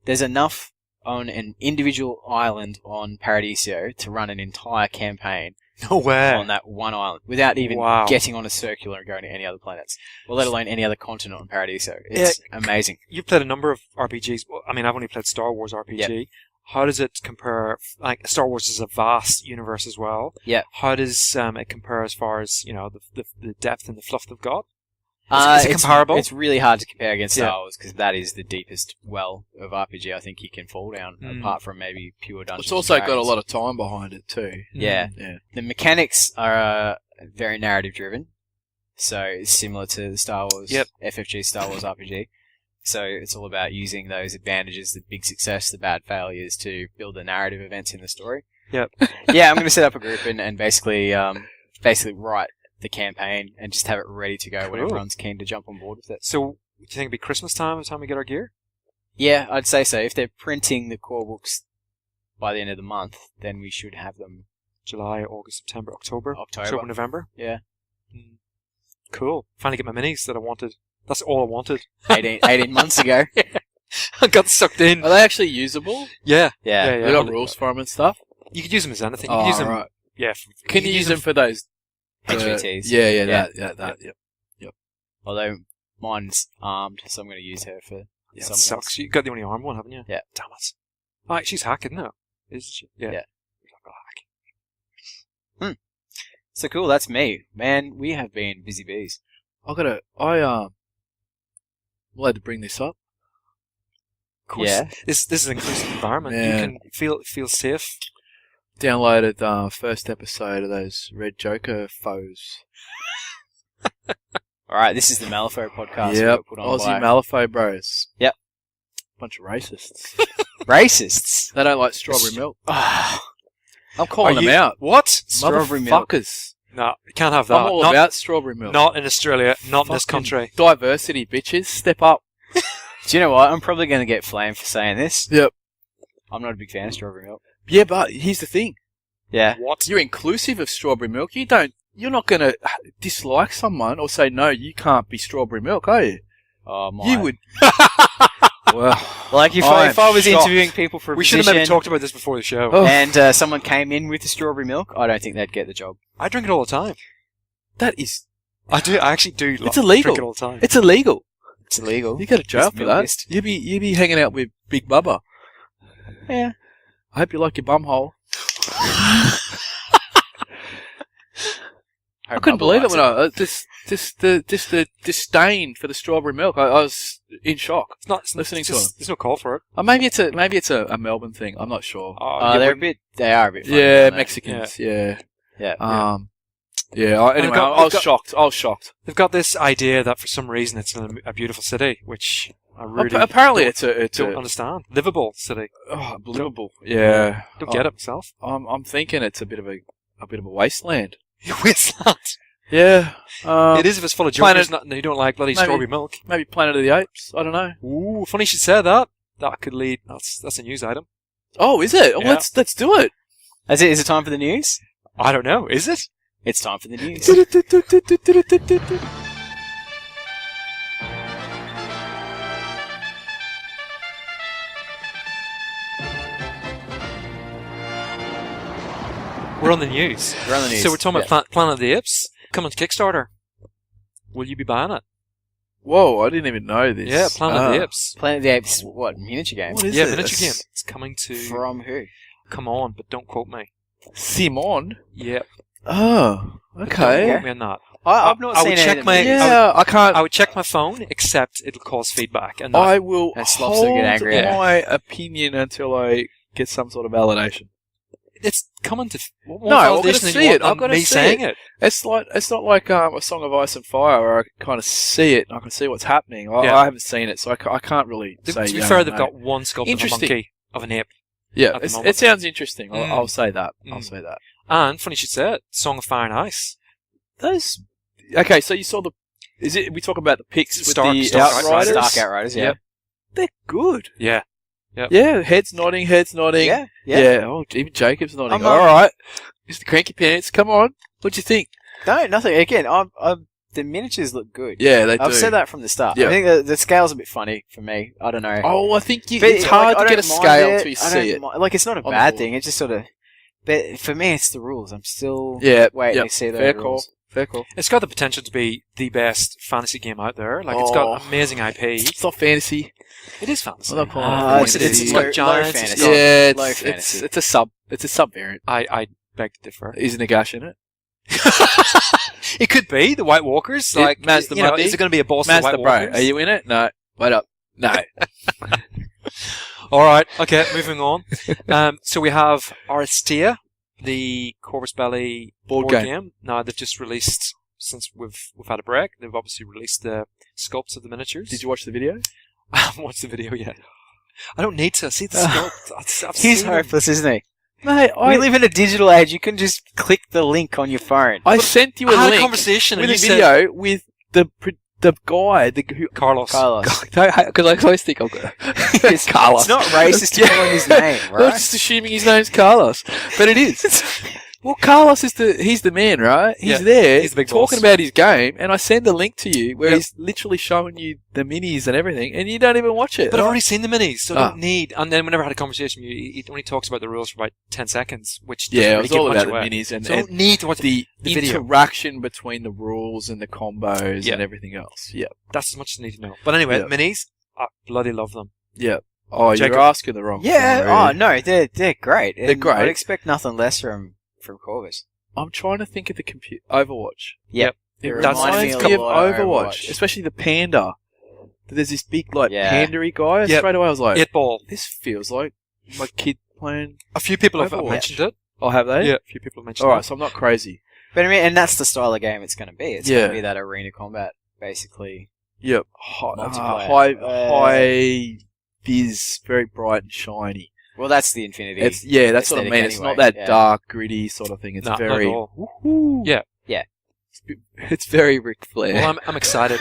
there's enough on an individual island on Paradiso to run an entire campaign No way. on that one island without even Wow. getting on a circular and going to any other planets, or let alone any other continent on Paradiso. It's amazing. You've played a number of RPGs. Well, I mean, I've only played Star Wars RPG. How does it compare? Like, Star Wars is a vast universe as well. Yep. How does it compare as far as, the depth and the fluff they've got? Is it comparable? It's really hard to compare against Yeah. Star Wars because that is the deepest well of RPG I think you can fall down, apart from maybe pure Dungeons. It's also and got a Dragons. lot of time behind it too. Yeah. Yeah. The mechanics are very narrative driven, so it's similar to the Star Wars FFG Star Wars RPG. So it's all about using those advantages, the big success, the bad failures, to build the narrative events in the story. Yep. Yeah, I'm going to set up a group and basically write the campaign and just have it ready to go when Cool. everyone's keen to jump on board with it. So, do you think it'll be Christmas time by the time we get our gear? Yeah, I'd say so. If they're printing the core books by the end of the month, then we should have them. July, August, September, October, October. November. Yeah. Cool. Finally get my minis that I wanted. That's all I wanted. 18 months ago. I got sucked in. Are they actually usable? Yeah. Yeah. They got rules for them and stuff? You could use them as anything. You could use them. right. Yeah. Can you use them for those? HVTs. Yeah, Yeah. that, yep. Although mine's armed, so I'm going to use her for Yeah, it someone sucks. else. You got the only armed one, haven't you? Yeah. Damn it. Right, she's hacking now. Isn't she? Yeah. Yeah. So cool, that's me. Man, we have been busy bees. I'm allowed to bring this up. Of course. Yeah. This is an inclusive environment. Yeah. You can feel safe. Downloaded first episode of those Red Joker foes. Alright, this is the Malifaux podcast. Yep, we got put on Aussie by Malifaux bros. Yep. Bunch of racists. racists. They don't like strawberry milk. Ah, I'm calling Are them you- out. What? Strawberry milk. Motherfuckers. No, you can't have that. I'm all not, about strawberry milk. not in Australia, not in this Fucking country. Diversity, bitches. Step up. Do you know what? I'm probably going to get flamed for saying this. Yep. I'm not a big fan of strawberry milk. Yeah, but here's the thing. Yeah. What? You're inclusive of strawberry milk. You're not going to dislike someone or say, no, you can't be strawberry milk, are you? Oh my. You would. Well, Like if I I am was shocked. interviewing people for a We should have position maybe talked about this before the show. Oh. and someone came in with the strawberry milk, I don't think they'd get the job. I drink it all the time. that is. I do. I actually do. It's illegal. Drink it all the time. It's illegal. It's illegal. You go to jail It's for that. milkist. You be hanging out with Big Bubba. Yeah. I hope you like your bum hole. I couldn't believe it when the disdain for the strawberry milk. I was in shock. It's not. It's listening to just, There's no call for it. Maybe it's a Melbourne thing. I'm not sure. Oh, yeah, they are a bit funny, Yeah, aren't they? Mexicans. Yeah. Yeah. Anyway, I was shocked. I was shocked. They've got this idea that for some reason it's a beautiful city, which I really Apparently, don't, it's don't a understand. Livable city. unbelievable. Yeah, Don't get it myself. I'm thinking it's a bit of a wasteland. Wasteland. Yeah. It is if it's full of Planet- jokers who don't like bloody maybe- strawberry milk. Maybe Planet of the Apes. I don't know. Ooh, funny you should say that. That could lead. That's a news item. Oh, is it? Oh, Yeah. let's do it. That's it. Is it time for the news? I don't know. Is it? It's time for the news. We're on the news. We're on the news. So we're talking Yeah. about Planet of the Apes coming to Kickstarter. Will you be buying it? Whoa, I didn't even know this. Yeah, Planet of the Apes. Planet of the Apes, what, miniature game? What is Yeah, this? miniature game. It's coming to. From who? Come on, but don't quote me. Simon? Yeah. Oh, Don't okay. quote me on that. I've not I seen would any check of my- the Yeah, I can't. I would check my phone, except it'll cause feedback. And I will And Sloths will hold get angry at it. my opinion until I get some sort of validation. it's coming to. What No, I've validation gotta do you see want it. I've than gotta me see saying it. it. It's not like a Song of Ice and Fire where I can kind of see it and I can see what's happening. Yeah. I haven't seen it, so I can't really To say. be yeah fair, or they've no. got one sculpt of a Interesting. monkey, of an ape. Yeah, at the it moment. sounds interesting. Mm. I'll say that. I'll Mm. say that. And, funny you should say it, Song of Fire and Ice. Those. Okay, so you saw the. Is it? We talk about the pics with Stark the Outriders. Outriders. Stark Outriders, yeah. Yep. They're good. Yeah. Yeah, heads nodding. Yeah. Oh, even Jacob's nodding. I'm, All right, Mr. Cranky Pants, come on. What'd you think? No, nothing. Again, the miniatures look good. Yeah, they do. I've said that from the start. Yeah. I think the scale's a bit funny for me. I don't know. Oh, I think But, it's hard like, to I get a don't mind scale it. until you I see don't it. Like, it's not a on the bad board. thing. It's just sort of. But for me, it's the rules. I'm still Yeah, waiting yep. to see the Fair rules. Fair call. It's got the potential to be the best fantasy game out there. Like, it's got Oh. amazing IP. It's not fantasy. It is fantasy. Well, not calling it Ah, Of course it is. fantasy. It's low- got giants. low It's fantasy. got- Yeah, low it's fantasy. it's a sub variant. I beg to differ. Is Nagash in it? It could be the White Walkers. Like, Maz the you know, Muddi? is it going to be a boss of the Master White Bro, Walkers? are you in it? No. Wait up. No. All right. Okay. Moving on. So we have Aristia, the Corvus Belli Board game. Now they've just released, since we've had a break, they've obviously released the sculpts of the miniatures. Did you watch the video? I haven't watched the video yet. I don't need to see the sculpt. I've He's seen them. hopeless, isn't he? Mate, We live in a digital age. You can just click the link on your phone. I sent you a I had link a conversation with and a you said video with the guy, who Carlos. because I always think it's Carlos. It's not racist to call him his name, I'm right? just assuming his name's Carlos, but it is. Well, Carlos is he's the man, right? He's Yeah, there he's the big talking boss. about his game, and I send a link to you where Yep. he's literally showing you the minis and everything, and you don't even watch it. But I've already seen the minis, so I Ah. don't need. And then whenever I had a conversation with you, he only talks about the rules for about 10 seconds, which doesn't yeah, it really was give all much about the away. minis and, So I don't need to watch the the video. interaction between the rules and the combos Yeah. and everything else. Yeah, That's as much as I need to know. But anyway, Yeah. minis, I bloody love them. yeah. Oh, Jacob. you're asking the wrong. Yeah. thing, Oh really. no, they're great. They're great. I'd expect nothing less from Corvus. I'm trying to think of the Overwatch. Yep. It It reminds reminded me me a of lot of Overwatch, Overwatch. especially the panda. There's this big, Yeah. pandery guy. Yep. Straight away, I was like, 8-ball. this feels like my kid playing. A few people have Overwatch. mentioned it. Oh, have they? Yeah, a few people have mentioned Alright, it. so I'm not crazy. But I mean, and that's the style of game it's going to be. It's Yeah. going to be that arena combat, basically. Yep. Multiplayer. High vis, very bright and shiny. Well, that's the Infinity. That's what I aesthetic mean. It's anyway, not that yeah. dark, gritty sort of thing. It's No, not very. at all. Woohoo. Yeah. Yeah. It's very Ric Flair. Well, I'm excited.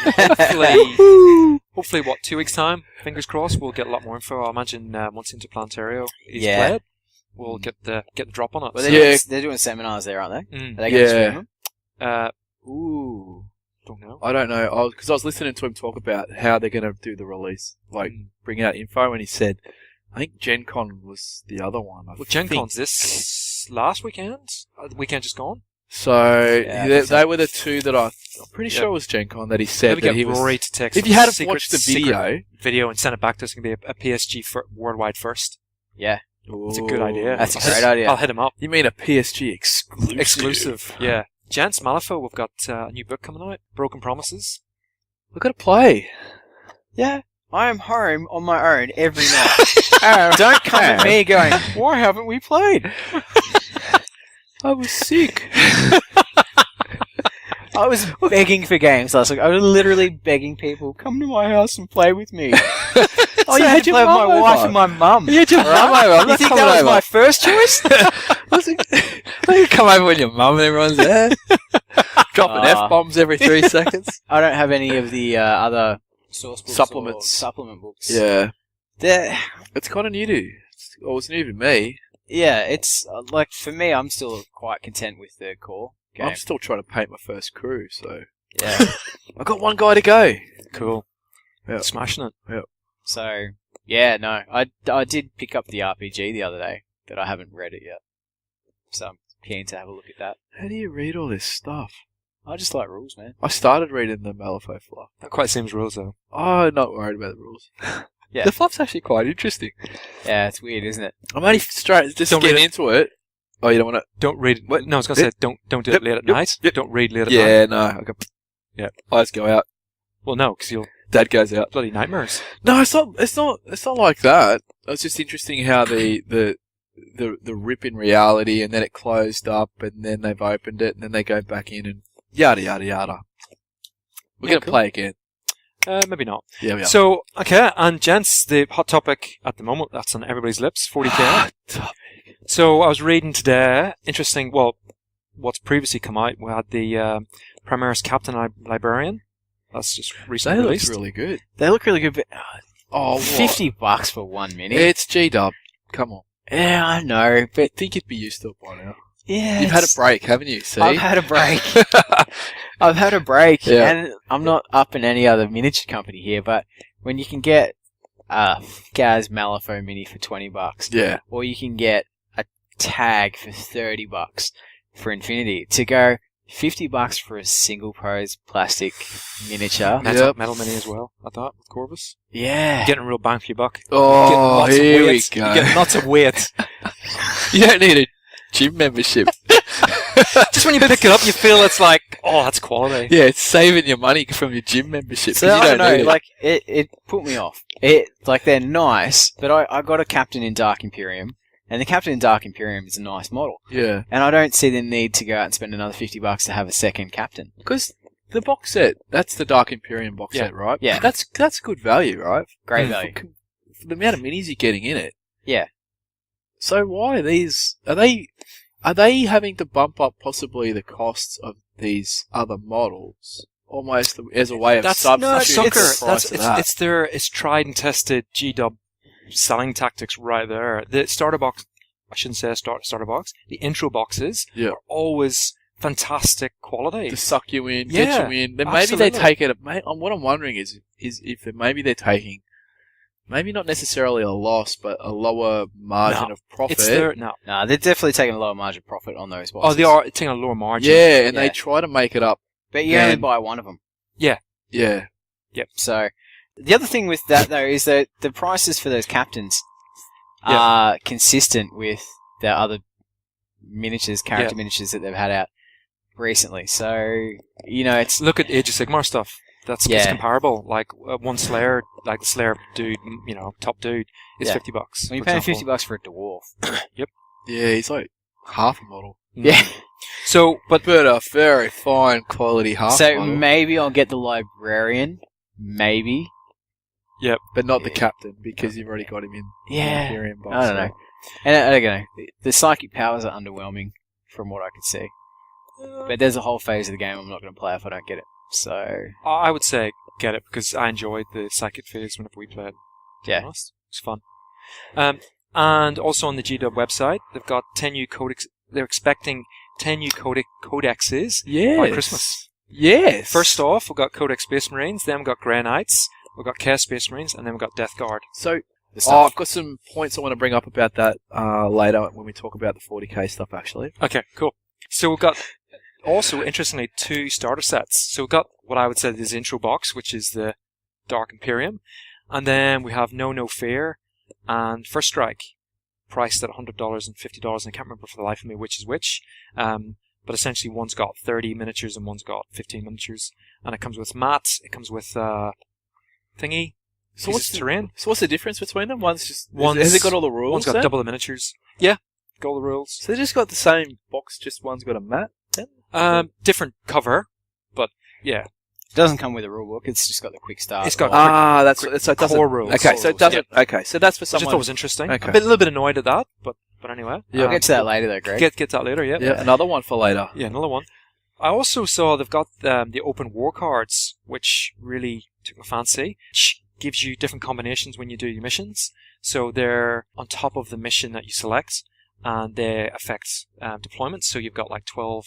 Hopefully, 2 weeks' time, fingers crossed, we'll get a lot more info. I imagine once Interplanetario is Yeah. played, we'll get the drop on it. Well, So, they're doing seminars there, aren't they? mm, Are they going to Yeah. stream them? Ooh. don't know. I don't know. Because I was listening to him talk about how they're going to do the release, like bring out info, and he said, I think Gen Con was the other one. Well, Gen Con's this last weekend? The weekend just gone? So Yeah, I think so. they were the two that I'm pretty sure was Gen Con that he said Maybe that get he was. Rory to take If some you had secret- watched the secret video, and send it back to us, it's going to be a PSG worldwide first. Yeah. It's a good idea. That's a I'll hit- great idea. I'll hit him up. You mean a PSG exclusive? Exclusive, yeah. Jance Malifaux, we've got a new book coming out, Broken Promises. We've got to play. Yeah. I am home on my own every night. Don't come at me going, why haven't we played? I was sick. I was begging for games last week. I was literally begging people, come to my house and play with me. Oh, So you I had had to your play with mum my wife over. and my mum. You had your mum Alright? over. I'm You not think coming that was over. my first choice? You come over with your mum and everyone's there. Dropping Ah. F-bombs every 3 seconds. I don't have any of the other source books Supplements. or supplement books. Yeah. They're- It's kind of new to it's new to me. yeah, it's like for me, I'm still quite content with the core game. I'm still trying to paint my first crew, so Yeah. I've got one guy to go. Cool. Yeah. Smashing it. So yeah, no, I did pick up the RPG the other day, but I haven't read it yet. So I'm keen to have a look at that. How do you read all this stuff? I just like rules, man. I started reading the Malifaux fluff. Not quite seems rules, though. I'm not worried about the rules. Yeah. The fluff's actually quite interesting. Yeah, it's weird, isn't it? I'm only just Don't getting read into it. Oh, you don't want to? Don't read. What? No, I was going to say, don't do it Yep, late at yep, night. yep. Don't read late at night. Yeah, no. Okay. Yeah. Eyes go out. Well, no, because you'll Dad goes out. bloody nightmares. No, it's not. It's not like that. It's just interesting how the rip in reality, and then it closed up, and then they've opened it, and then they go back in, and yada yada yada. We're Yeah, gonna cool. play again. Maybe not. Yeah, we are. So, okay, and gents, the hot topic at the moment that's on everybody's lips, 40k. So I was reading today, interesting, well, what's previously come out, we had the Primaris Captain Librarian. That's just They recently look released. really good. They look really good, but Oh, what? $50 for 1 minute. It's G-Dub. Come on. Yeah, I know, but I think you'd be used to it by now. yeah, You've had a it's- break, haven't you? See? I've had a break. I've had a break, Yeah. and I'm not up in any other miniature company here, but when you can get a Gaz Malifaux mini for $20, Yeah. or you can get a tag for $30 for Infinity, to go $50 for a single pose plastic miniature. Yep. Metal Mini as well, I thought, with Corvus. Yeah. You're getting a real bang for your buck. Oh, Getting lots of here we weight. go. You're getting lots of weight. You don't need a gym membership. Just when you pick it up, you feel it's like, oh, that's quality. Yeah, it's saving your money from your gym membership. So 'cause you I don't know, need it. like it put me off. Like they're nice, but I got a Captain in Dark Imperium, and the Captain in Dark Imperium is a nice model, Yeah. and I don't see the need to go out and spend another $50 to have a second Captain. Because the box set, that's the Dark Imperium box Yeah. set, right? Yeah. That's good value, right? Great For- value. For the amount of minis you're getting in it. Yeah. So why are these? Are they having to bump up possibly the costs of these other models, almost as a way of substituting the price of that? It's tried and tested GW selling tactics right there. The starter box, I shouldn't say starter box. The intro boxes are always fantastic quality to suck you in, get you in. Then maybe they take it. What I'm wondering is if maybe they're taking. Maybe not necessarily a loss, but a lower margin of profit. No, they're definitely taking a lower margin profit on those boxes. Oh, they are taking a lower margin. Yeah, and they try to make it up. But you only buy one of them. Yeah. Yep. So, the other thing with that, though, is that the prices for those captains are consistent with the other character miniatures that they've had out recently. So, it's... Look at Age of Sigmar stuff. That's it's comparable. Like one Slayer, like the Slayer dude, top dude, is $50. Well, you're paying $50 for a dwarf. Yep. Yeah, he's like half a model. Yeah. So, but a very fine quality half model. So maybe I'll get the Librarian. Maybe. Yep. But not the Captain, because you've already got him in the Imperium box. I don't know. And I don't know. The psychic powers are underwhelming from what I could see. But there's a whole phase of the game I'm not going to play if I don't get it. So I would say get it because I enjoyed the psychic phase whenever we played. Yeah, it was fun. And also on the GW website, they've got 10 new codex. They're expecting 10 new codexes by Christmas. Yes. First off, we've got Codex Space Marines. Then we've got Grey Knights. We've got Chaos Space Marines, and then we've got Death Guard. So, I've got some points I want to bring up about that later when we talk about the 40k stuff. Actually. Okay. Cool. So we've got. Also, interestingly, 2 starter sets. So we've got what I would say is intro box, which is the Dark Imperium. And then we have No Fear and First Strike, priced at $100 and $50. And I can't remember for the life of me which is which. But essentially one's got 30 miniatures and one's got 15 miniatures. And it comes with mats, it comes with thingy. So what's the difference between them? Has it got all the rules? One's got double the miniatures. Yeah, got all the rules. So they just got the same box, just one's got a mat? Different cover, but yeah. It doesn't come with a rule book. It's just got the quick start. It's got core rules. Okay, so it doesn't. Yeah. Okay, so that's for someone. Which I thought was interesting. Okay. I'm a little bit annoyed at that, but anyway. Yeah, we'll get to that later, though, Greg. Get to that later. Yeah. Yeah, another one for later. Yeah, another one. I also saw they've got the open war cards, which really took my fancy. Which gives you different combinations when you do your missions. So they're on top of the mission that you select, and they affect deployments. So you've got like 12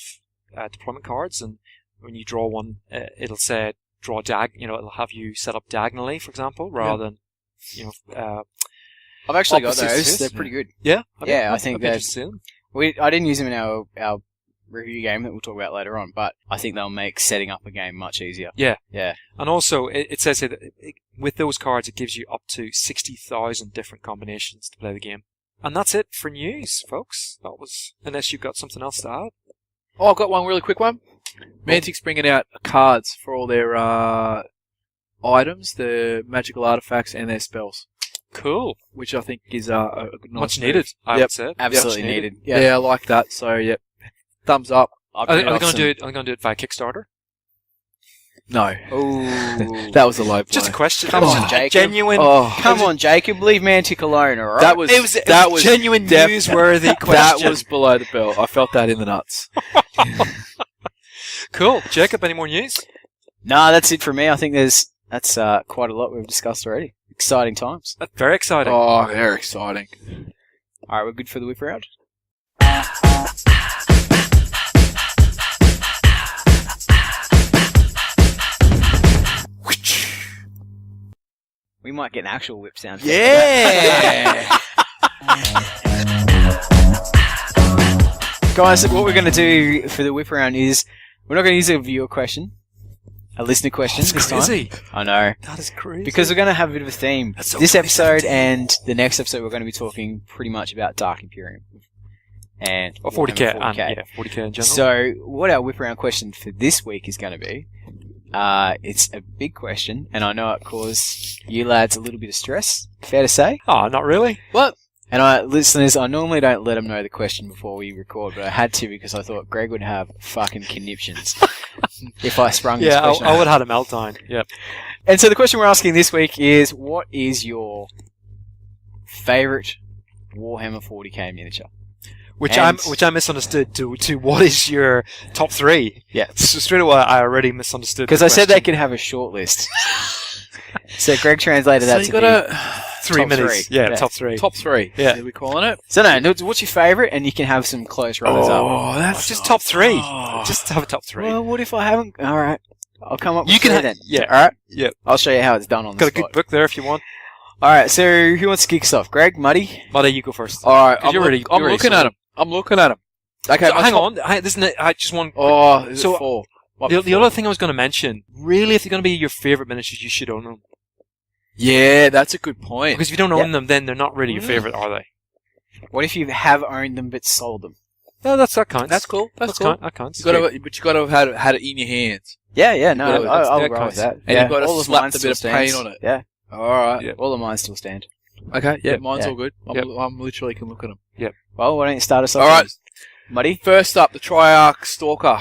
deployment cards, and when you draw one, it'll say draw it'll have you set up diagonally, for example, rather than I've actually got those. They're pretty good. Yeah, I think that I didn't use them in our review game that we'll talk about later on, but I think they'll make setting up a game much easier. Yeah. Yeah. And also, it says here that with those cards, it gives you up to 60,000 different combinations to play the game. And that's it for news, folks. That was, unless you've got something else to add. Oh, I've got one really quick one. Mantic's bringing out cards for all their items, the magical artifacts, and their spells. Cool. Which I think is a nice much needed, I would say. Absolutely needed. Yeah, I like that. So, yep. Thumbs up. Are they going to do it via Kickstarter? No. Oh, that was a low blow. Just a question. Come on, Jacob. Genuine. Come on, Jacob. Leave Mantic alone, all right? That was genuine newsworthy question. That was below the belt. I felt that in the nuts. Cool. Jacob, any more news? Nah, that's it for me. I think that's quite a lot we've discussed already. Exciting times. That's very exciting. Oh, very exciting. All right, we're good for the whip round. We might get an actual whip sound. Yeah! Guys, what we're going to do for the whip round is we're not going to use a viewer question, a listener question this crazy. time. I know. That is crazy. Because we're going to have a bit of a theme. So this episode and the next episode we're going to be talking pretty much about Dark Imperium. And 40k. 40k in general. So, what our whip round question for this week is going to be, it's a big question, and I know it caused you lads a little bit of stress. Fair to say? Oh, not really. What? And listeners, I normally don't let them know the question before we record, but I had to because I thought Greg would have fucking conniptions if I sprung this question. I would have had a meltdown. Yep. And so the question we're asking this week is, what is your favourite Warhammer 40k miniature. Which And- I misunderstood to what is your top 3? Yeah. So straight away I already misunderstood. Because the I said they question. could have a short list. So Greg translated So that you to got be... a 3 top minis. three. Yeah, Yeah. top 3. top 3. Yeah. Are we calling it? So no, what's your favourite? And you can have some close runners up. Oh, that's Just top 3. Oh. Just have a top 3. Well, what if I haven't... Alright. I'll come up with You can three ha- then. yeah. Alright? Yeah. I'll show you how it's done on the Got a spot. good book there if you want. Alright, so who wants to kick us off? Greg? Muddi? Muddy, you go first. All right, 'Cause I'm, you're already- I'm you're already looking at him. I'm looking at him. Okay, So, my hang top- on. I just want... Oh, is So, it 4? The other thing I was going to mention, really, if they're going to be your favourite miniatures, you should own them. Yeah, that's a good point. Because if you don't own them, then they're not really your Mm. favourite, are they? What if you have owned them but sold them? No, that counts. That's cool. That's cool. That counts. You gotta, but you got to have had it in your hands. Yeah, no, Yeah, I'll that roll counts. with that. And yeah. you've got to all of slap mine the still bit of paint stands. on it. Yeah, All right. Yeah. all of mine still stand. Okay. Yeah, mine's Yeah. all good. Yep. I'm literally can look at them. Well, why don't you start us off? All right. Muddy? First up, the Triarch Stalker,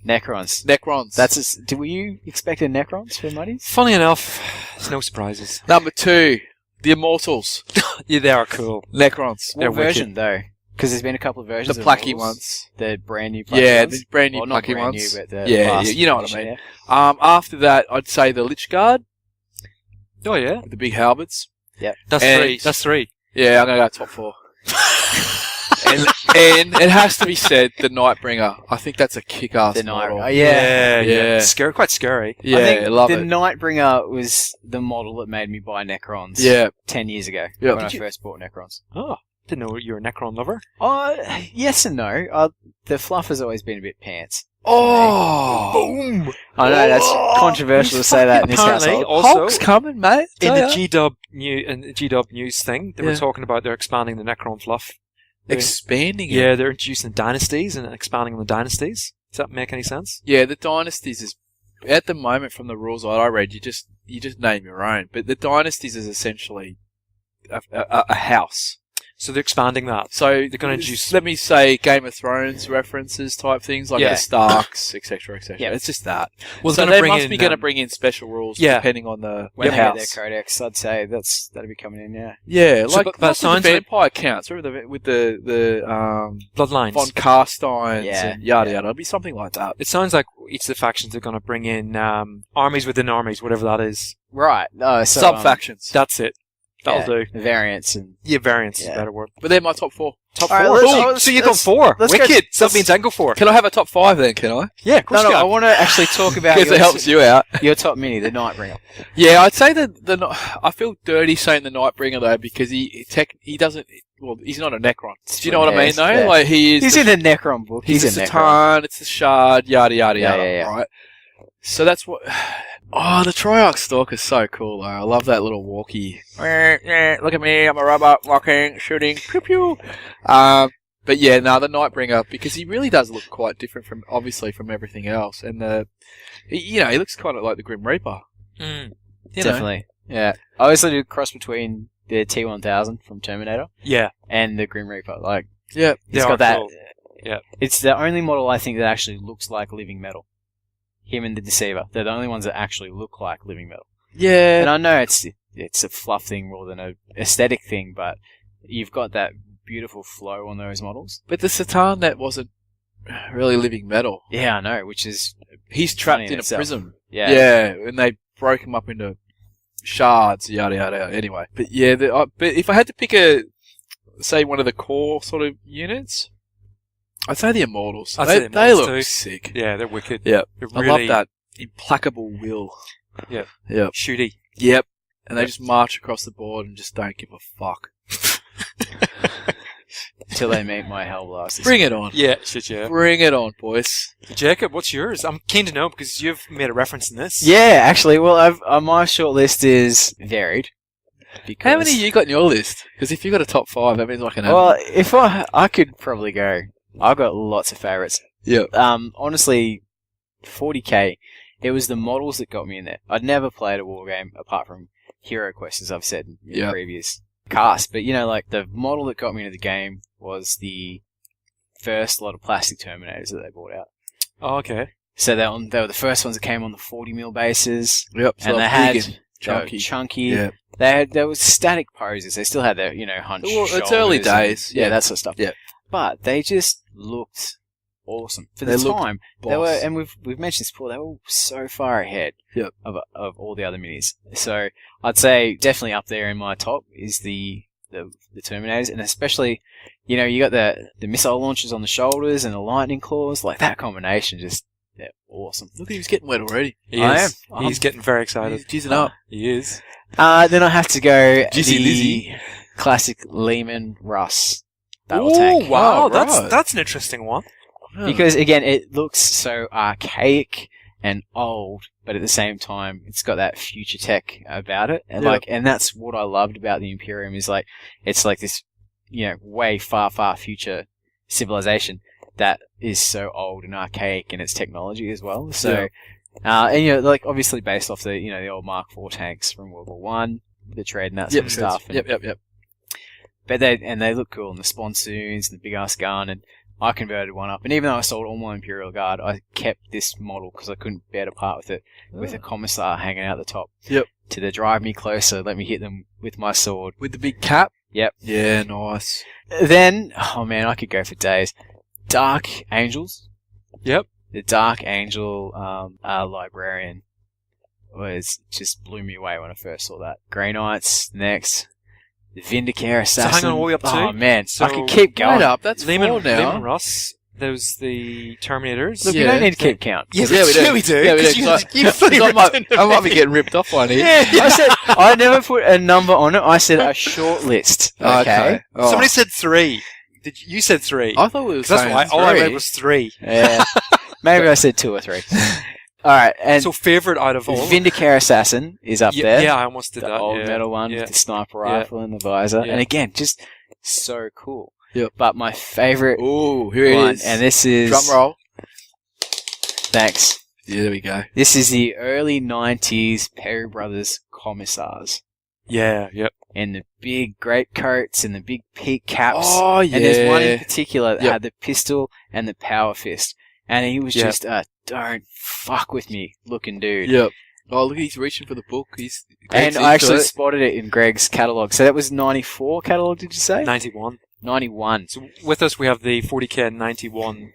Necrons. Necrons. Were you expecting Necrons for Muddies? Funny enough, there's no surprises. Number 2, the Immortals, Yeah, they are cool. Necrons. What They're version, though? Because there's been a couple of The versions of placky Immortals. ones. The brand new placky Yeah, ones. the brand new Well, not placky brand ones. new, but the Yeah, last you know what I edition, mean. yeah. After that, I'd say the Lich Guard Oh yeah, with the big halberds. that's And- 3. That's 3. Yeah, I'm gonna go top 4. and it has to be said, the Nightbringer. I think that's a kick-ass The Night. model. Oh, yeah. Yeah. Scary, quite scary. Yeah, I think love the it. Nightbringer was the model that made me buy Necrons. Yeah. 10 years ago Yeah. when I Did you- first bought Necrons. Oh, didn't know you were a Necron lover. Yes and no. The fluff has always been a bit pants. Oh! Boom! I know that's controversial to say that in this Apparently, household. also Hulk's coming, mate. in Tell the ya. GW news thing, they Yeah. were talking about they're expanding the Necron fluff. Expanding it. Yeah, they're introducing dynasties and expanding on the dynasties. Does that make any sense? Yeah, the Dynasties is... At the moment, from the rules that I read, you just name your own. But the Dynasties is essentially a house. So they're expanding that. So They're going to introduce. let me say Game of Thrones references type things like Yeah. the Starks, etc., etc. Yeah. It's just that. Well, So they're they gonna must bring be in, going to bring in special rules yeah. depending on the When they get their house. codex, I'd say that'll be coming in, yeah. Yeah, So, like but lots of sounds the like- vampire counts. Remember with the bloodlines. Von Carsteins Yeah, and yada yeah. yada. It'll be something like that. It sounds like each of the factions are going to bring in armies within armies, whatever that is. Right. So, Sub factions. That's it. That'll do. The variants and Yeah, variants is Yeah. a better word. But they're my top 4. Top All right, 4. let's- Oh, let's- so you got let's- 4. let's go- Wicked. So that let's- means I can go 4. Can I have a top 5 then? Can I? Yeah, of course No, you I can. want to actually talk about Because it helps you out. your top mini, the Nightbringer. Yeah, I'd say I feel dirty saying the Nightbringer though because he doesn't. Well, he's not a Necron. Do you know what I mean though? Yeah. Like he is. He's in the Necron book. He's He's a in Necron. Satan, it's the Shard, yada yada Yeah, yada. yeah, yeah. Right. So that's what. Oh, the Triarch Stalker is so cool though. I love that little walkie. Look at me, I'm a robot walking, shooting, pew pew. But yeah, no, the Nightbringer because he really does look quite different from obviously from everything else, and he looks kind of like the Grim Reaper. Mm. You know? Definitely. Yeah. I always do a cross between the T-1000 from Terminator Yeah. and the Grim Reaper. Like, Yeah. he's They got are that. cool. Yeah. It's the only model I think that actually looks like living metal. Him and the Deceiver. They're the only ones that actually look like living metal. Yeah. And I know it's a fluff thing more than a aesthetic thing, but you've got that beautiful flow on those models. But the Satan that wasn't really living metal. Yeah, I know, which is He's funny trapped in in a itself. prism. yeah. Yeah, and they broke him up into shards, yada yada. Yada. Anyway, but yeah, but if I had to pick say one of the core sort of units, I'd say the Immortals. I'd say They, the they Immortals look too. sick. Yeah, they're wicked. Yeah, They're I really love that implacable will. Yeah. Yep. shooty. Yep. And they Yep. just march across the board and just don't give a fuck. Until they meet my Hellblasters. Bring it on. Yeah, shit, yeah. Bring it on, boys. Jacob, what's yours? I'm keen to know because you've made a reference in this. Yeah, actually, well, my short list is varied. Because, How many you got in your list? Because if you got a top 5, that means I can have. Well, if I could probably go. I've got lots of favourites. Yeah. Honestly, 40k, it was the models that got me in there. I'd never played a war game apart from Hero Quest, as I've said in Yeah. previous casts. But, like, the model that got me into the game was the first lot of plastic Terminators that they brought out. Oh, okay. So they were the first ones that came on the 40mm bases. Yep. And they big had and they were chunky. chunky. Yeah. There was static poses. They still had their, hunched Well, it's shoulders early and- days. yeah, that sort of stuff. Yeah. But they just looked awesome for They the looked time. They boss. were, and we've mentioned this before. They were so far ahead Yep. of all the other minis. So I'd say definitely up there in my top is the Terminators, and especially, you got the missile launchers on the shoulders and the lightning claws. Like that combination, just they're awesome. Look, he was getting wet already. He I is. am. He's getting very excited. He's jizzing up. He is. Then I have to go Juicy the Lizzie. classic Lehman Russ double Ooh, tank. wow, Oh, that's right. that's an interesting one. Because again, it looks so archaic and old, but at the same time, it's got that future tech about it, and Yep. and that's what I loved about the Imperium is like it's like this, way far Yeah. future civilization that is so old and archaic in its technology as well. So, and obviously based off the the old Mark IV tanks from World War One, the tread and that sort of stuff. And, Yep. But they look cool, and the sponsoons and the big ass gun, and I converted one up. And even though I sold all my Imperial Guard, I kept this model because I couldn't bear to part with it, with a commissar hanging out the top. Yep. To the drive me closer, let me hit them with my sword. With the big cap. Yep. Yeah, nice. Then, oh man, I could go for days. Dark Angels. Yep. The Dark Angel Librarian just blew me away when I first saw that. Grey Knights next. The Vindicare Assassin. hang on, what are we up to? Oh man, So- I could keep going. Wait up, that's Lehman, four now. Lehman Russ. There's the Terminators. Look, Yeah. you don't need to keep count. Yeah, we do. Yeah, we do. Yeah, we do. 'cause 'cause you I fully I might, ripped I might be into getting ripped off one here. I said I never put a number on it. I said a short list. Okay. Oh. Somebody said 3. You said 3? I thought we were 'Cause that's saying why all I read three. was 3. Yeah. Maybe I said 2 or 3. All right, and So favorite out of the all? Vindicare Assassin is up yeah, there. yeah, I almost did The that. old yeah. metal one yeah. with the sniper Yeah. rifle and the visor, Yeah. and again, just so cool. Yep. But my favorite Ooh, here one, it is. and this is Drum roll. Thanks. Yeah, there we go. This is the early '90s Perry Brothers commissars, Yeah, yep. and the big great coats and the big peak caps. Oh, yeah. And there's one in particular that Yep. had the pistol and the power fist, and he was Yep. just a don't fuck with me looking dude. Yep. Oh, look, he's reaching for the book. He's And I actually spotted it in Greg's catalogue. So that was '94 catalogue, did you say? 91. '91. So with us, we have the 40K 91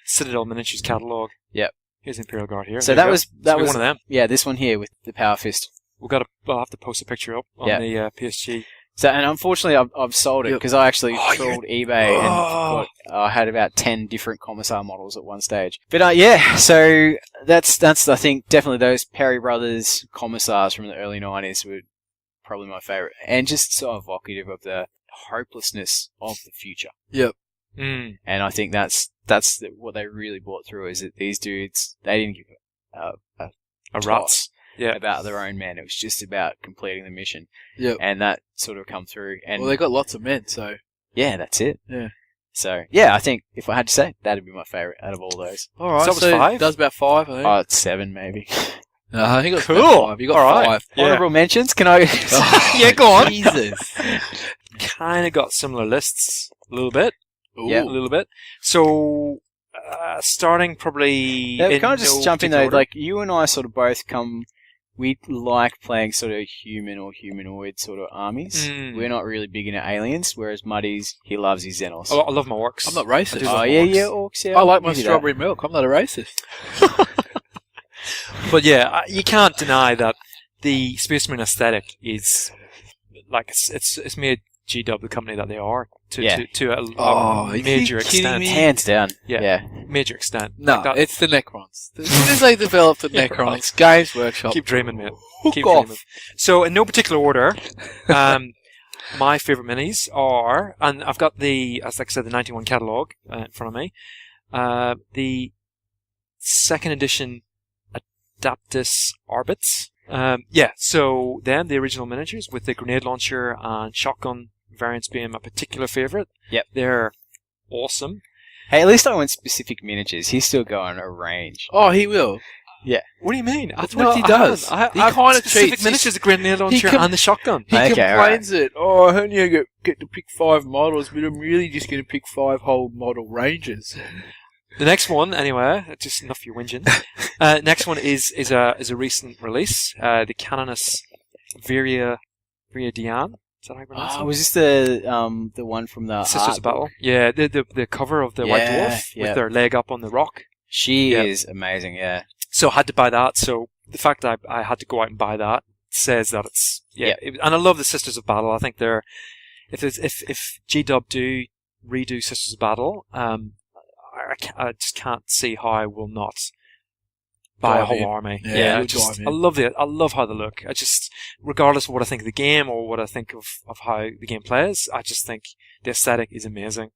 Citadel Miniatures catalog. Yep. Here's Imperial Guard here. So There that you go. was So that we was one of them. yeah, this one here with the power fist. I'll have to post a picture up on Yeah. the PSG. So and unfortunately I've sold it Yep. because I actually Oh, trawled eBay and Oh. I had about 10 different commissar models at one stage. But yeah, so that's I think definitely those Perry Brothers commissars from the early '90s were probably my favorite, and just so evocative of the hopelessness of the future. Mm. And I think that's what they really brought through is that these dudes, they didn't give a A toss Ruts. Yeah. about their own men. It was just about completing the mission. Yep. And that sort of come through. And Well, they got lots of men, so. yeah, that's it. Yeah. So, yeah, I think if I had to say, that'd be my favourite out of all those. Alright, So that was 5? Does about 5, I think. Oh, it's 7 maybe. No, I think it was Cool. about 5. You got Alright. 5. Yeah. Honourable mentions, can I... Yeah, go on. Jesus. Kind of got similar lists a little bit. Ooh. Yeah. A little bit. So, starting probably. Yeah, can I just no jump in particular though? order. Like, you and I sort of both we like playing sort of human or humanoid sort of armies. Mm. We're not really big into aliens, whereas Muddy's, he loves his Xenos. I love my orcs. I'm not racist. do Oh, love yeah, orcs. yeah, orcs, yeah. I like my I'll give you that. strawberry milk. I'm not a racist. But yeah, you can't deny that the Space Marine aesthetic is like it's made GW the company that they are to Yeah. to a Oh, are you major kidding extent. me? Hands down. Yeah. Yeah. Major extent. No, Like that- it's the Necrons. As soon as they develop the Yeah, Necrons, right. Games Workshop. keep dreaming, mate. Hook Keep off. dreaming. So in no particular order, my favorite minis are, and I've got as like I said, the 91 catalog in front of me. The second edition Adaptus Orbits. So then the original miniatures with the grenade launcher and shotgun variants being my particular favorite. Yep. They're awesome. Hey, at least I went specific miniatures. He's still going a range. Oh, he will. What do you mean? That's what he does. I He have kinda specific cheats. miniatures, the grenade launcher com- and the shotgun. He Okay, complains that, oh, I only get to pick 5 models, but I'm really just going to pick 5 whole model ranges. The next one, anyway, just enough your whinging. Next one is a recent release, the Canonus Viria Briadian. Is that how you pronounce it? Was this the one from the Sisters art of Battle? book? Yeah, the cover of the White Yeah, Dwarf yeah. with their leg up on the rock. She Yeah. is amazing, yeah. So I had to buy that. So the fact that I had to go out and buy that says that it's Yeah. and I love the Sisters of Battle. I think they're if G-Dub do redo Sisters of Battle, I just can't see how I will not buy a Dive whole in. army. Yeah, Yeah, you'll dive in. I love it. I love how they look. I just, regardless of what I think of the game or what I think of how the game plays, I just think the aesthetic is amazing.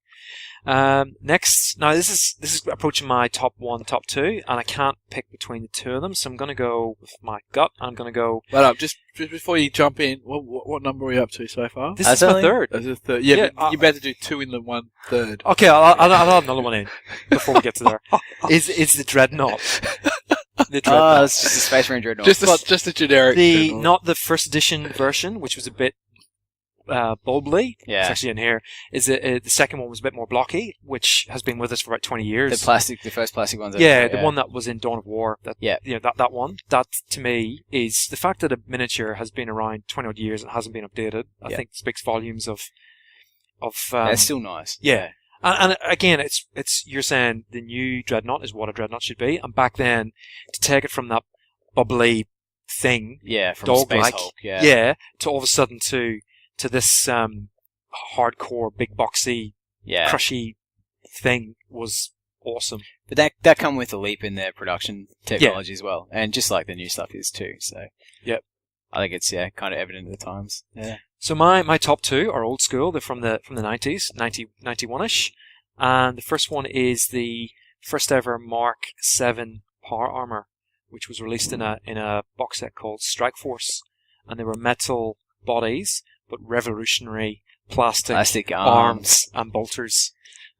Next, now this is approaching my top 1, top 2, and I can't pick between the two of them, so I'm going to go with my gut. I'm going to go. But just before you jump in, what number are we up to so far? This That's is my only- third. As a third. Yeah, Yeah, but you better do 2 in the 1/3. Okay, I'll add another one in before we get to there. Is the Dreadnought? The Oh, Dreadnought. it's just a Space Marine Dreadnought. Just a generic. general. Not the first edition version, which was a bit bulbly. Yeah. It's actually in here. The second one was a bit more blocky, which has been with us for about 20 years. the first plastic ones. Yeah, the one that was in Dawn of War. Yeah. That one. That, to me, is the fact that a miniature has been around 20 odd years and hasn't been updated. I Yeah. think speaks volumes of. It's still nice. Yeah. And again, it's you're saying the new Dreadnought is what a Dreadnought should be, and back then, to take it from that bubbly thing, Yeah, from Dog-like. Space Hulk. Yeah. to all of a sudden to this hardcore, big boxy, Yeah. crushy thing was awesome. But that come with a leap in their production technology as well, and just like the new stuff is too. So. Yep. I think it's kind of evident at the times. Yeah. So my top 2 are old school. They're from the 90s, 91ish, and the first one is the first ever Mark 7 power armor, which was released in a box set called Strike Force, and they were metal bodies but revolutionary plastic arms and bolters,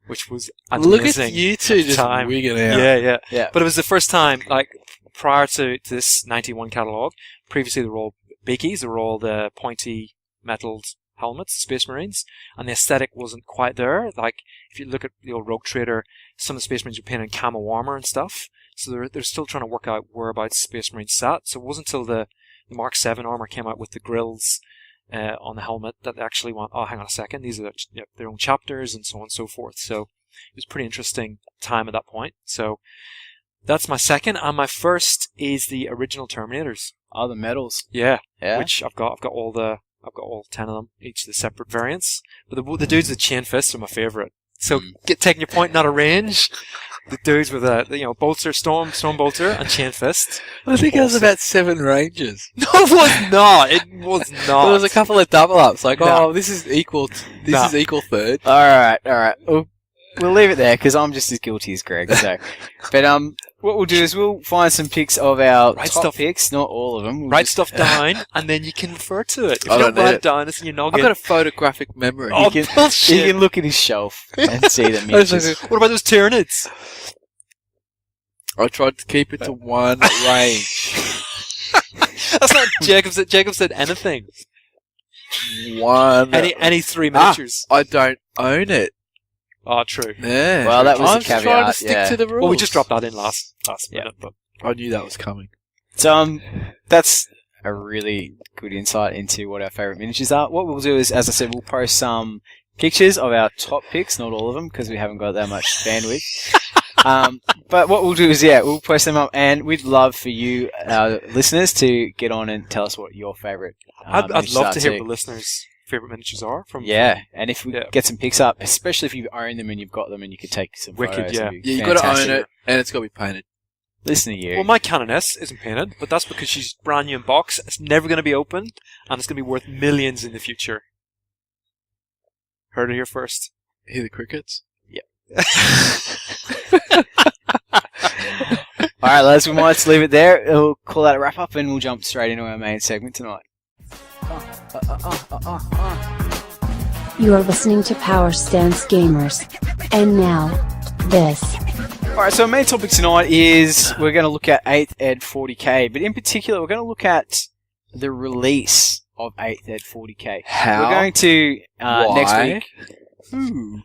which was amazing. Look at you two at the just time. wigging out. Yeah. But it was the first time, like prior to this 91 catalogue. Previously, they were all beakies. They were all the pointy metalled helmets, Space Marines, and the aesthetic wasn't quite there. Like, if you look at the old Rogue Trader, some of the Space Marines were painted in camo armor and stuff. So they're still trying to work out whereabouts Space Marines sat. So it wasn't until the Mark 7 armor came out with the grills on the helmet that they actually went, oh, hang on a second, these are their own chapters and so on and so forth. So it was a pretty interesting time at that point. So that's my second, and my first is the original Terminators. Oh, the medals. Yeah, Yeah. which I've got all 10 of them, each the separate variants. But the dudes with chain fists are my favourite. So taking your point, not a range. The dudes with bolter, storm bolter, and chain fist. I think it was Awesome. about 7 ranges. No, it was not. It was not. There was a couple of double ups, like, No. this is equal. This No. is equal third. All right. We'll leave it there because I'm just as guilty as Greg. So, but what we'll do is we'll find some pics of our Write top stuff- picks, not all of them. We'll Write just- stuff down, and then you can refer to it. If I you don't don't write need it down, it's in your I've noggin. got a photographic memory. Oh, You can- bullshit. You can look at his shelf and see the I miniatures. What about those Tyranids? tried to keep it to one range. That's not Jacob said. Jacob said anything. One. Any 3 miniatures. I don't own it. Oh, true. Yeah. Well, that was a I'm just trying caveat, to stick yeah. to the rules. Well, we just dropped that in last Yeah. minute, but I knew that was coming. So that's a really good insight into what our favourite miniatures are. What we'll do is, as I said, we'll post some pictures of our top picks, not all of them, because we haven't got that much bandwidth. But what we'll do is, we'll post them up, and we'd love for you, our listeners, to get on and tell us what your favourite I'd miniatures love are to hear too. what the listeners' favourite miniatures are from. Yeah, and if we Yeah. get some pics up, especially if you own them and you've got them and you could take some Wicked, photos. yeah. it'd be Yeah, you got to fantastic. own it, and it's got to be painted. Listen to you. Well, my Canoness isn't painted, but that's because she's brand new in box. It's never going to be open, and it's going to be worth millions in the future. Heard it here first. Hear the crickets? All right, lads, we might just leave it there. We'll call that a wrap up, and we'll jump straight into our main segment tonight. You are listening to Power Stance Gamers. And now, this. All right, so our main topic tonight is we're going to look at 8th Ed 40K, but in particular, we're going to look at the release of 8th Ed 40K. How? We're going to next Why? week.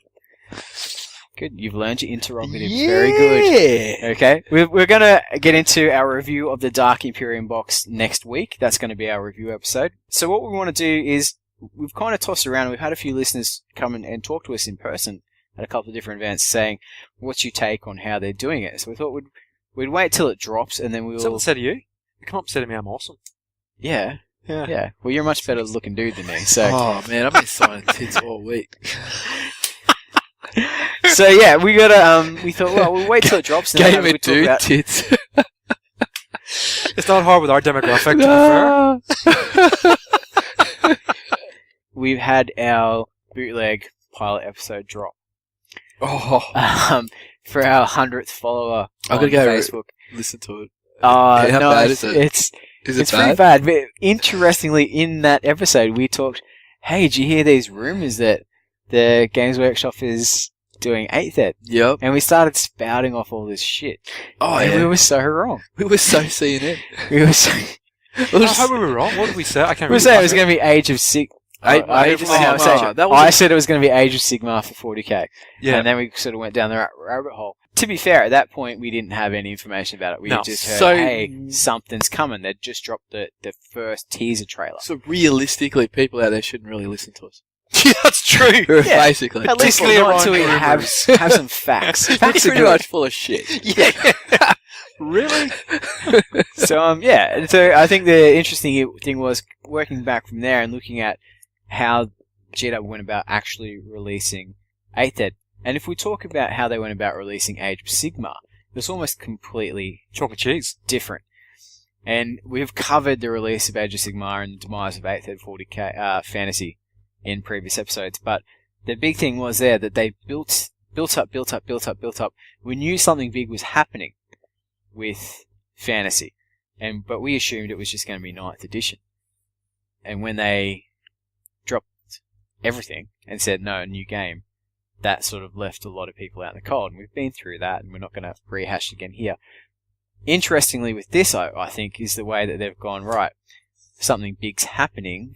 Good. You've learned your interrogative. Very good. Okay. We're going to get into our review of the Dark Imperium box next week. That's going to be our review episode. So what we want to do is, we've kind of tossed around. We've had a few listeners come and talk to us in person at a couple of different events saying, what's your take on how they're doing it? So we thought we'd wait till it drops and then we will... Someone said to you? You come up and say to me, I'm awesome. Yeah. Well, you're a much better looking dude than me, so... Oh, man, I've been signing tits all week. So, yeah, we thought, well, we'll wait till it drops. And Game it, dude, tits. It's not hard with our demographic, to be fair. We've had our bootleg pilot episode drop. Oh. For our 100th follower I'm on going to go Facebook. Listen to it. How no, bad is it? It's bad? pretty bad. But interestingly, in that episode, we talked, hey, did you hear these rumours that the Games Workshop is doing 8th Ed? Yep. And we started spouting off all this shit. Oh, and yeah. we were so wrong. We were so CNN. We were so... How were we wrong? What did we say? I can't We remember. said it was going to be Age of Sigmar. I said it was going to be Age of Sigmar for 40k. Yeah. And then we sort of went down the rabbit hole. To be fair, at that point, we didn't have any information about it. We just heard, hey, something's coming. They'd just dropped the first teaser trailer. So realistically, people out there shouldn't really listen to us. Yeah, that's true. Yeah. Basically. At least Basically, not until we everyone have some facts. It's Facts are pretty good. much full of shit. Yeah. Really? So, yeah. So I think the interesting thing was working back from there and looking at how GW went about actually releasing 8th Ed. And if we talk about how they went about releasing Age of Sigmar, it was almost completely Chalk and cheese. different. And we've covered the release of Age of Sigmar and the demise of 8th Ed 40k Fantasy in previous episodes. But the big thing was there that they built up. We knew something big was happening with Fantasy. But we assumed it was just going to be 9th edition. And when they dropped everything and said, no, new game, that sort of left a lot of people out in the cold. And we've been through that, and we're not going to rehash it again here. Interestingly, with this, I think, is the way that they've gone, right, something big's happening,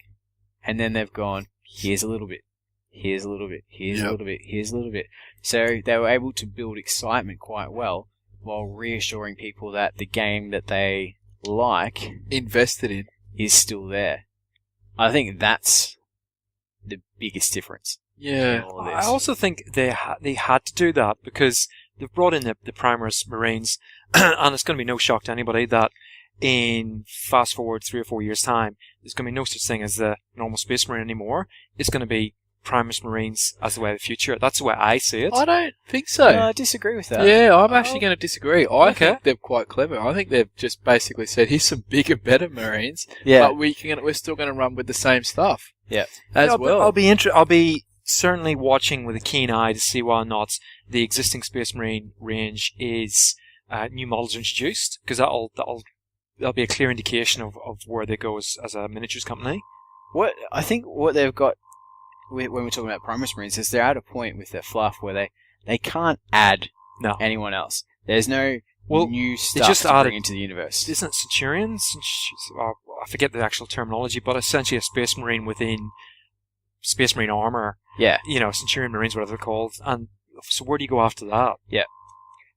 and then they've gone, here's a little bit, here's a little bit, here's a little bit, here's a little bit. So they were able to build excitement quite well, while reassuring people that the game that they like Invested in. is still there. I think that's the biggest difference. Yeah. in all of I this. also think they had to do that because they've brought in the Primaris Marines, and it's going to be no shock to anybody that in fast forward 3 or 4 years' time, there's going to be no such thing as the normal Space Marine anymore. It's going to be Primaris Marines as the way of the future. That's the way I see it. I don't think so. I disagree with that. Yeah, I'm actually going to disagree. I Okay. think they're quite clever. I think they've just basically said, here's some bigger, better Marines, Yeah. but we're still going to run with the same stuff. Yeah. As I'll, well. I'll be certainly watching with a keen eye to see whether or not the existing Space Marine range is new models introduced, because that'll be a clear indication of where they go as a miniatures company. I think what they've got when we're talking about Primaris Marines is they're at a point with their fluff where they can't add anyone else. There's no new stuff just to added- bring into the universe. Isn't it Centurions? I forget the actual terminology, but essentially a Space Marine within Space Marine armor. Yeah. Centurion Marines, whatever they're called. And so where do you go after that?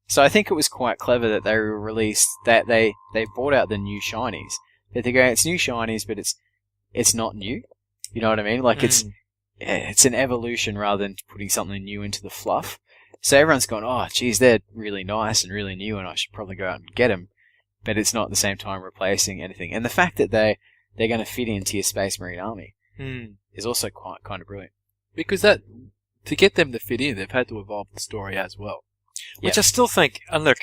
So I think it was quite clever that they released that they brought out the new shinies. That they're going, it's new shinies, but it's not new. You know what I mean? Like it's an evolution rather than putting something new into the fluff. So everyone's gone, oh, geez, they're really nice and really new, and I should probably go out and get them. But it's not at the same time replacing anything. And the fact that they're going to fit into your Space Marine army is also quite kind of brilliant. Because to get them to fit in, they've had to evolve the story as well. Which I still think, and look,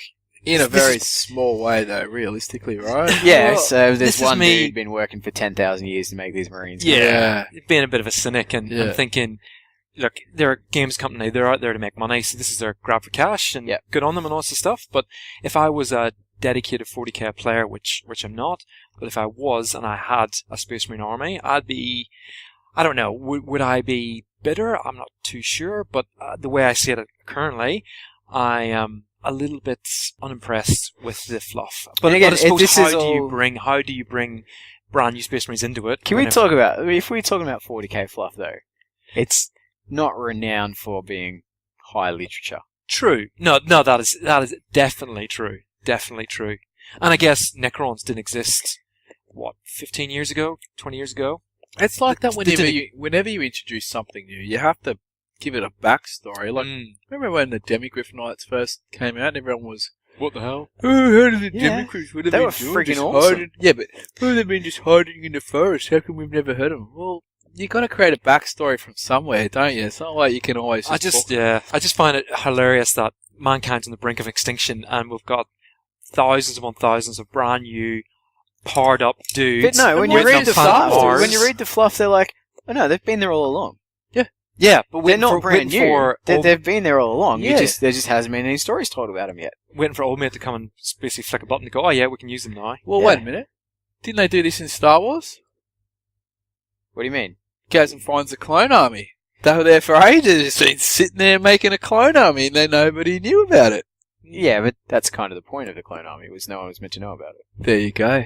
In a This very is- small way, though, realistically, right? Yeah, Well, so this there's is one me- dude been working for 10,000 years to make these Marines. Yeah. being a bit of a cynic and Yeah. thinking, look, they're a games company, they're out there to make money, so this is their grab for cash, and Yep. good on them and all this stuff. But if I was a dedicated 40k player, which I'm not, but if I was and I had a Space Marine army, I'd be, I don't know, would I be bitter? I'm not too sure, but the way I see it currently, I am a little bit unimpressed with the fluff. But again, I suppose this is how all- do you bring brand new Space Marines into it? Can we whenever- talk about, if we're talking about 40k fluff though, it's not renowned for being high literature. True. No, that is definitely true. Definitely true. And I guess Necrons didn't exist, 15 years ago? 20 years ago? It's like that whenever you introduce something new, you have to give it a backstory. Like, remember when the Demigryph Knights first came out and everyone was, what the hell? Oh, how did the Demigryphs? What have They been were doing? freaking Just awesome. hiding? Yeah, but they've been just hiding in the forest. How come we've never heard of them? Well, you got to create a backstory from somewhere, don't you? It's not like you can always. I just find it hilarious that mankind's on the brink of extinction, and we've got thousands upon thousands of brand new, powered up dudes. But no, when you read the fluff, they're like, oh no, they've been there all along. Yeah, but they're not brand new. They've been there all along. Yeah. There just hasn't been any stories told about them yet. waiting for old mate to come and basically flick a button to go, oh yeah, we can use them now. Well, wait a minute. Didn't they do this in Star Wars? What do you mean? Goes and finds a clone army. They were there for ages. Been sitting there making a clone army, and then nobody knew about it. Yeah, but that's kind of the point of the clone army, was no one was meant to know about it. There you go.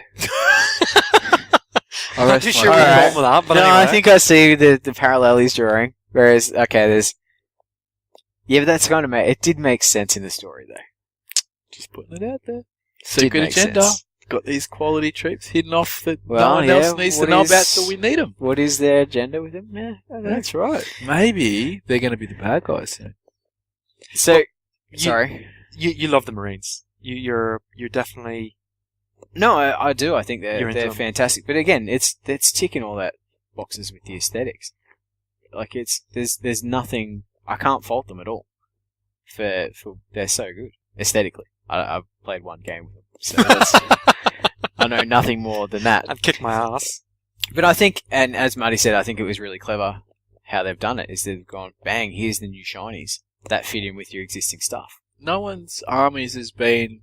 I'm too sure All we're right. involved with that, but No, anyway. I think I see the parallel he's drawing. Whereas, okay, there's... Yeah, but that's kind of... It did make sense in the story, though. Just putting it out there. Did Secret make agenda. sense. Got these quality troops hidden off that no Well, one yeah, else needs to what know is- about till we need them. What is their agenda with him? Yeah, I don't know. That's right. Maybe they're going to be the bad guys soon. So, you- sorry. You love the Marines. You're definitely... No, I do. I think You're they're into them. fantastic. But again, it's ticking all that boxes with the aesthetics. Like there's nothing I can't fault them at all. For they're so good aesthetically. I've played one game with them, so that's, I know nothing more than that. I'd kick my ass. But I think, and as Muddi said, I think it was really clever how they've done it. Is they've gone bang, here's the new shinies that fit in with your existing stuff. No one's armies has been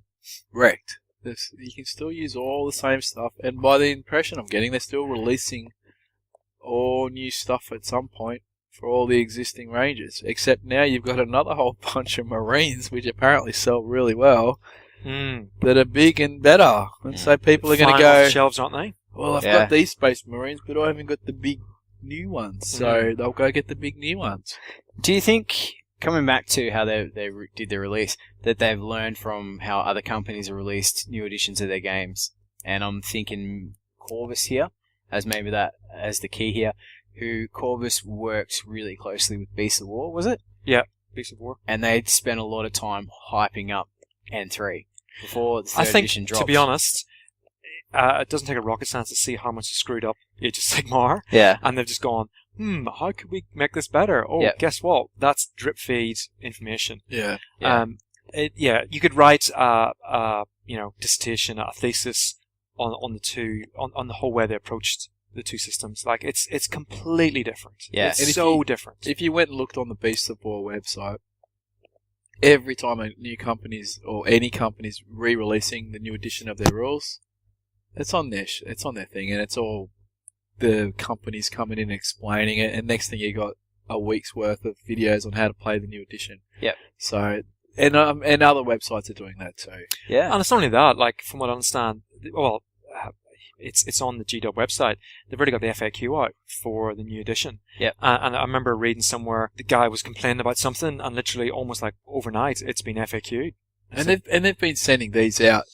wrecked. You can still use all the same stuff, and by the impression I'm getting, they're still releasing all new stuff at some point for all the existing ranges. Except now you've got another whole bunch of Marines, which apparently sell really well, that are big and better. And so people are going to Flying off go, the shelves, aren't they? well, I've Yeah. got these Space Marines, but I haven't got the big new ones. So they'll go get the big new ones. Do you think, coming back to how they did the release, that they've learned from how other companies have released new editions of their games? And I'm thinking Corvus here, as maybe that as the key here, who Corvus worked really closely with Beasts of War, was it? Piece of war. And they'd spent a lot of time hyping up N3 before the third I think, edition dropped. to be honest, it doesn't take a rocket science to see how much they screwed up Age of Sigmar, Yeah. and they've just gone, how could we make this better? Oh, Yep. guess what? That's drip feed information. Yeah. Yeah. You could write dissertation, a thesis on the two, on the whole way they approached the two systems. Like, it's completely different. Yeah. It's And if so you- different. If you went and looked on the Beasts of War website, every time a new company's or any company's re-releasing the new edition of their rules, it's on their thing, and it's all the companies coming in and explaining it. And next thing you got a week's worth of videos on how to play the new edition. Yep. So and other websites are doing that too. Yeah. And it's not only that, like, from what I understand, well, it's on the GW website. They've already got the FAQ out for the new edition. Yep. And I remember reading somewhere the guy was complaining about something, and literally almost like overnight, it's been FAQ'd. And they've been sending these out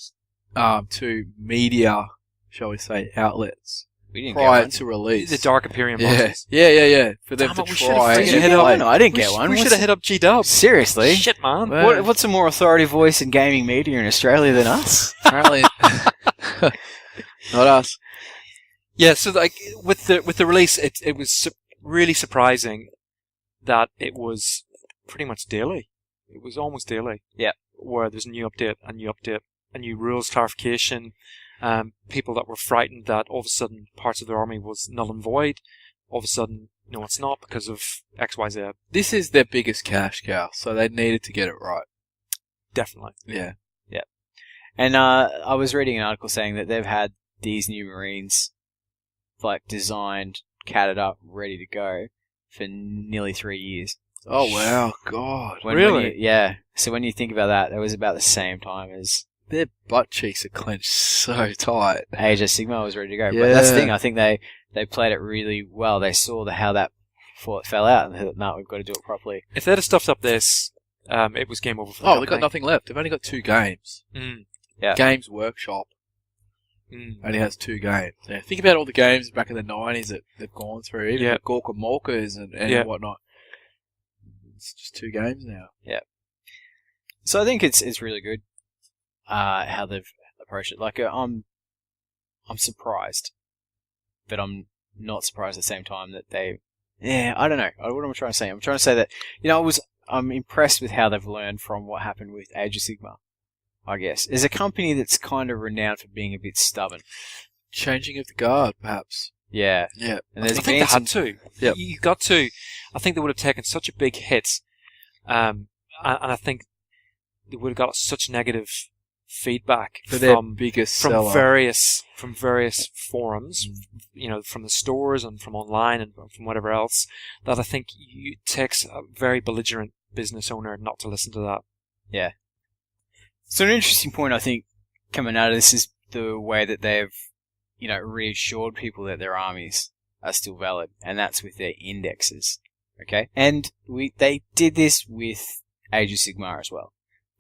to media, shall we say, outlets We didn't get prior one. to release. The Dark Imperium Yeah, boxes. yeah. For them Damn to it, we should've try. friggin' Did you hit get up- one? No, I didn't get one. We What's should have hit up G-Dub. Seriously? Shit, man. Well, What's a more authoritative voice in gaming media in Australia than us? Apparently, not us. Yeah, so like with the release, it was really surprising that it was pretty much daily. It was almost daily. Yeah. Where there's a new update, a new rules clarification. People that were frightened that all of a sudden parts of their army was null and void. All of a sudden, no, it's not because of X, Y, Z. This is their biggest cash cow, so they needed to get it right. Definitely. Yeah. And I was reading an article saying that they've had these new Marines like designed, catted up, ready to go for nearly 3 years. Oh wow, God! Really? Yeah. So when you think about that, that was about the same time as Their butt cheeks are clenched so tight. Age of Sigmar was ready to go. But that's the Yeah. thing. I think they played it really well. They saw how that fell out, and they thought, no, we've got to do it properly. If they'd have stuffed up this it was game over for them. Oh, they've got nothing left. They've only got 2 games. Yeah. Games Workshop only has 2 games. Yeah. Think about all the games back in the 90s that they've gone through, even the Gorka Morkas and whatnot. It's just 2 games now. Yeah. So I think it's really good how they've approached it. Like I'm surprised, but I'm not surprised at the same time that they. Yeah, I don't know. What am I trying to say? I'm trying to say that I'm impressed with how they've learned from what happened with Age of Sigmar. I guess as a company that's kind of renowned for being a bit stubborn, Changing of the guard, perhaps. yeah, Yeah. and I there's think they been had some, to. Yep. You got to. I think they would have taken such a big hit, and I think they would have got such negative feedback For their biggest from seller. various forums, from the stores and from online and from whatever else, that I think it takes a very belligerent business owner not to listen to that. Yeah. So an interesting point I think coming out of this is the way that they've, reassured people that their armies are still valid, and that's with their indexes. Okay? And they did this with Age of Sigmar as well,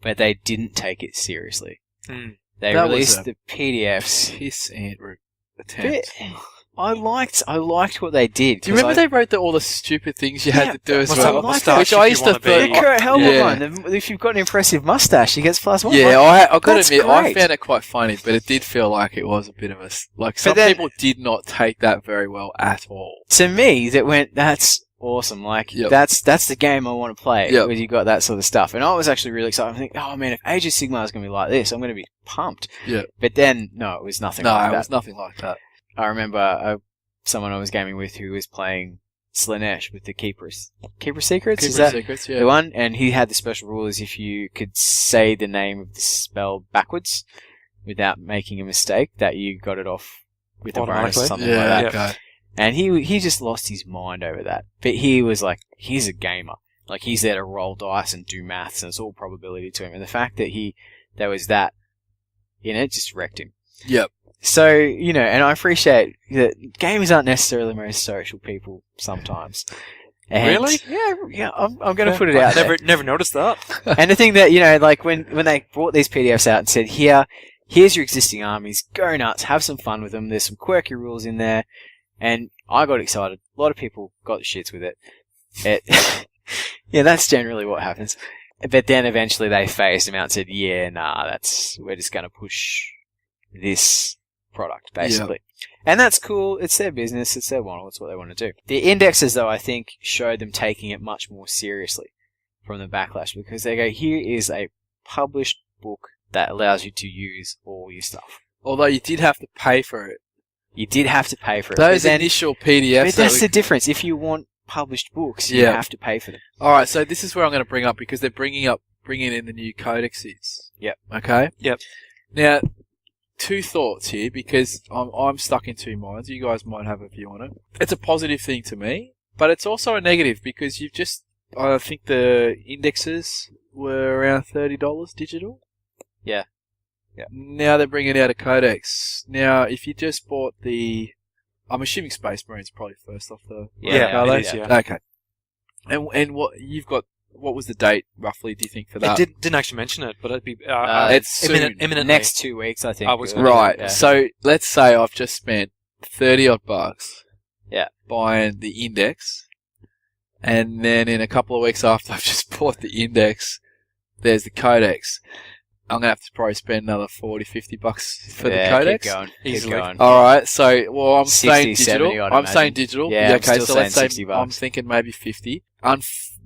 but they didn't take it seriously. They That was released a the PDFs. Piss and attempt. I liked what they did. Do you remember they wrote all the stupid things you had to do as well? mustache Which if I you used to wanna be- think. The Kurt Helmut Yeah. one. If you've got an impressive mustache, he gets +1. Yeah, Like, I got to that's admit, I great. found it quite funny, but it did feel like it was a bit of a... Some then- people did not take that very well at all. To me, that went, that's awesome. Like, Yep. that's the game I want to play, Yep. where you got that sort of stuff. And I was actually really excited. I'm thinking, oh man, if Age of Sigmar is going to be like this, I'm going to be pumped. Yeah. But then, no, it was nothing No, like it that. was nothing like that. I remember someone I was gaming with who was playing Slanesh with the Keeper Secrets, is Keeper that Secrets, yeah. the one? And he had the special rule is if you could say the name of the spell backwards without making a mistake, that you got it off with a bonus or Automatically. something like Yeah, that. okay. And he just lost his mind over that. But he was like, he's a gamer. Like, he's there to roll dice and do maths, and it's all probability to him. And the fact that there was that in it just wrecked him. Yep. So, and I appreciate that gamers aren't necessarily the most social people sometimes. And Really? Yeah, I'm going to put it out there. Never noticed that. And the thing that, like when they brought these PDFs out and said, here's your existing armies, go nuts, have some fun with them, there's some quirky rules in there, and I got excited. A lot of people got the shits with it. Yeah, that's generally what happens. But then eventually they phased them out and said, we're just going to push this product, basically. And that's cool. It's their business. It's their model. It's what they want to do. The indexes, though, I think, showed them taking it much more seriously from the backlash, because they go, here is a published book that allows you to use all your stuff. Although you did have to pay for it. You did have to pay for it. Those but then, initial PDFs... but that's the difference. If you want published books, you Yeah. have to pay for them. Alright, so this is where I'm going to bring up, because they're bringing in the new codexes. Yep. Okay? Yep. Now, 2 thoughts here, because I'm stuck in 2 minds. You guys might have a view on it. It's a positive thing to me, but it's also a negative, because I think the indexes were around $30 digital. Yeah. Yeah. Now they're bringing out a codex. Now, if you just bought I'm assuming Space Marine's probably first off the... Yeah, are it they? is, yeah. Okay. And what was the date, roughly, do you think, for that? It didn't actually mention it, but it'd be it's soon. imminently. Next 2 weeks, I think. I was Right. Yeah. So let's say I've just spent $30 Yeah. buying the index, and then in a couple of weeks after I've just bought the index, there's the codex. I'm gonna have to probably spend another $40-$50 for the codex. Keep going. Easily. Keep going. All right. So I'm 60, saying 70, digital. I'd I'm imagine. saying digital. Yeah, I'm Okay. still So let's saying say $60. I'm thinking maybe 50.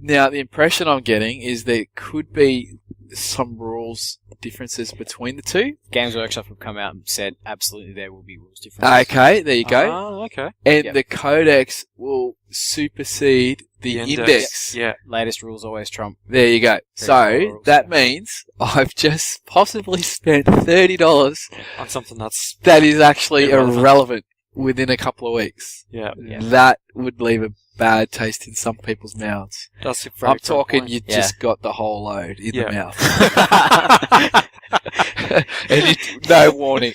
Now the impression I'm getting is there could be some rules differences between the two. Games Workshop have come out and said absolutely there will be rules differences. Okay, there you go. Ah, okay. And Yep. the codex will supersede the index. Yeah. Latest rules always trump. There you go. So rules. that means I've just possibly spent $30 On something that's that is actually Irrelevant. irrelevant within a couple of weeks. yeah. Yeah. That would leave a bad taste in some people's mouths. That's a very I'm fair talking point. you Yeah. just got the whole load in Yeah. the mouth. And no warning.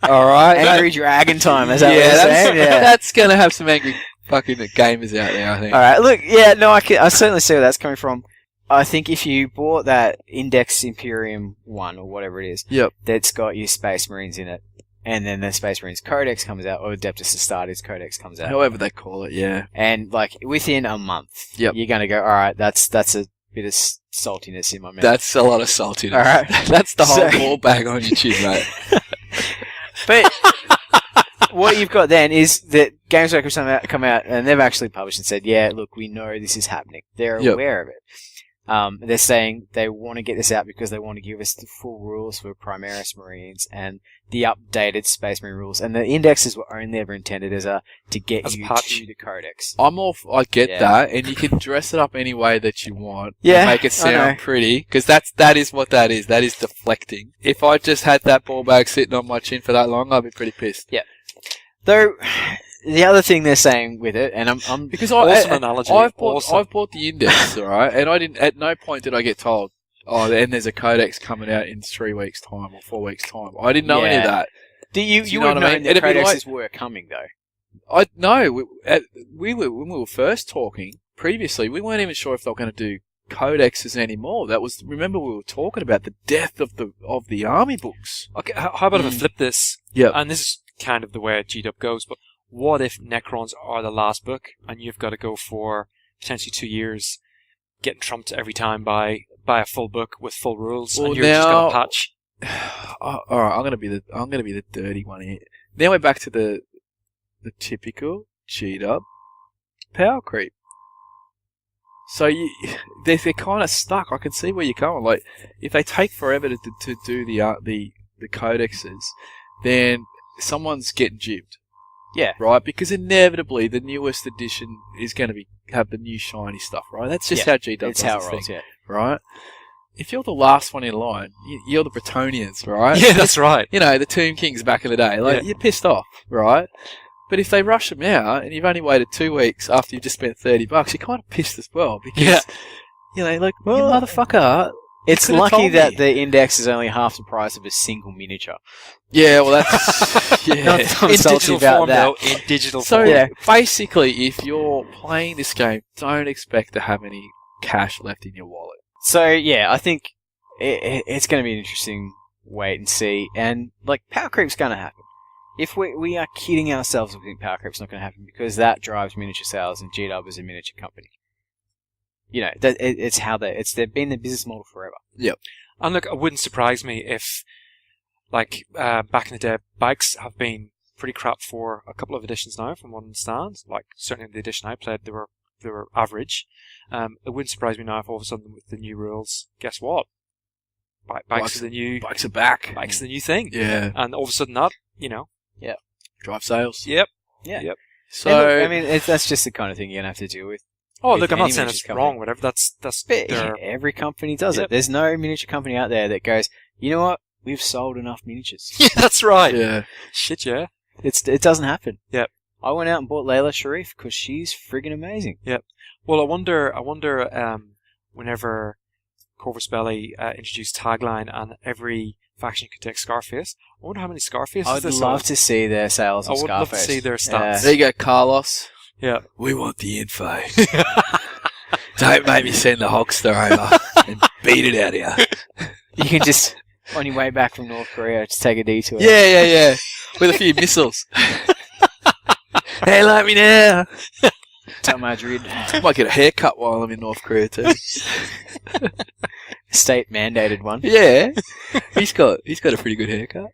All right. Angry Dragon time, as I yeah, was saying. Yeah. that's going to have some angry fucking gamers out there, I think. All right, look, yeah, no, I certainly see where that's coming from. I think if you bought that Index Imperium 1 or whatever it is, Yep. that's got your Space Marines in it, and then the Space Marines Codex comes out, or Adeptus Astartes Codex comes out, However they call it, yeah. and like within a month, Yep. you're gonna go, all right, that's a bit of saltiness in my mouth. That's a lot of saltiness. All right. That's the whole So- ball bag on your chin, mate. But what you've got then is that Games Workshop come out and they've actually published and said, yeah, look, we know this is happening. They're Yep. aware of it. They're saying they want to get this out because they want to give us the full rules for Primaris Marines and the updated Space Marine rules. And the indexes were only ever intended as to get As a you patch. to the Codex. I get Yeah. that, and you can dress it up any way that you want. Yeah, and make it I know. sound pretty, because that is what that is. That is deflecting. If I just had that ball bag sitting on my chin for that long, I'd be pretty pissed. Though, the other thing they're saying with it, and I'm Because Awesome analogy. I've Awesome. bought the index, alright, and I didn't. At no point did I get told, oh, and there's a codex coming out in 3 weeks' time or 4 weeks' time. I didn't know any of Yeah. that. you you would know have what I known mean? that It'd be Codexes were coming though. I no, we were when we were first talking previously. We weren't even sure if they were going to do codexes anymore. That was remember we were talking about the death of the army books. Okay, how about if I flip this? Yeah. And this is kind of the way GW goes, but what if Necrons are the last book and you've got to go for potentially 2 years, getting trumped every time by a full book with full rules, Well, and you're just going now- to patch? All right, I'm gonna be the dirty one here. Now we're back to the typical G-dub power creep. So they're kind of stuck. I can see where you're going. Like if they take forever to do the codexes, then someone's getting jibbed. Yeah. Right, because inevitably the newest edition is going to have the new shiny stuff. Right, that's just how G-dub It's does how its it rolls, thing, yeah. right? If you're the last one in line, you're the Bretonians, right? Yeah, that's right. You know, the Tomb Kings back in the day. Like, Yeah. you're pissed off, right? But if they rush them out and you've only waited 2 weeks after you've just spent $30, you're kind of pissed as well because, Yeah. you know, like, you Well, motherfucker. It's could've lucky told that me. the index is only half the price of a single miniature. Yeah, well, that's, yeah. Not- I'm In salty digital about form, that. though. In digital So, form. Yeah. basically, if you're playing this game, don't expect to have any cash left in your wallet. So yeah, I think it's going to be an interesting wait and see. And like power creep's going to happen. If we are kidding ourselves, we think power creep's not going to happen because that drives miniature sales, and GW is a miniature company. You know, they've been the business model forever. And look, it wouldn't surprise me if, like, back in the day, bikes have been pretty crap for a couple of editions now, from what I understand. Like, certainly the edition I played, they were average. It wouldn't surprise me now if all of a sudden with the new rules, guess what? Bikes are the new Bikes are back. bikes are the new thing. Yeah. And all of a sudden that, you know. Drive sales. Yep. Yeah. Yep. So, And look, I mean, that's just the kind of thing you're going to have to deal with. Oh, With look, I'm not any saying miniature it's company. wrong, whatever. That's But their every company does Yep. it. There's no miniature company out there that goes, you know what? We've sold enough miniatures. Yeah, that's right. yeah. Shit, yeah. It doesn't happen. Yep. I went out and bought Layla Sharif because she's friggin' amazing. Well, I wonder, whenever Corvus Belli introduced tagline and every faction could take Scarface, I wonder how many Scarfaces I'd they love sold. to see their sales I of would love to Scarface. see their Yeah. stats. There you go, Carlos. Yeah. We want the info. Don't make me send the Hulkster over and beat it out of you. You can just, on your way back from North Korea, just take a detour. Yeah. With a few missiles. Hey, like me now. To Madrid. I might get a haircut while I'm in North Korea too. State mandated one. Yeah. He's got a pretty good haircut.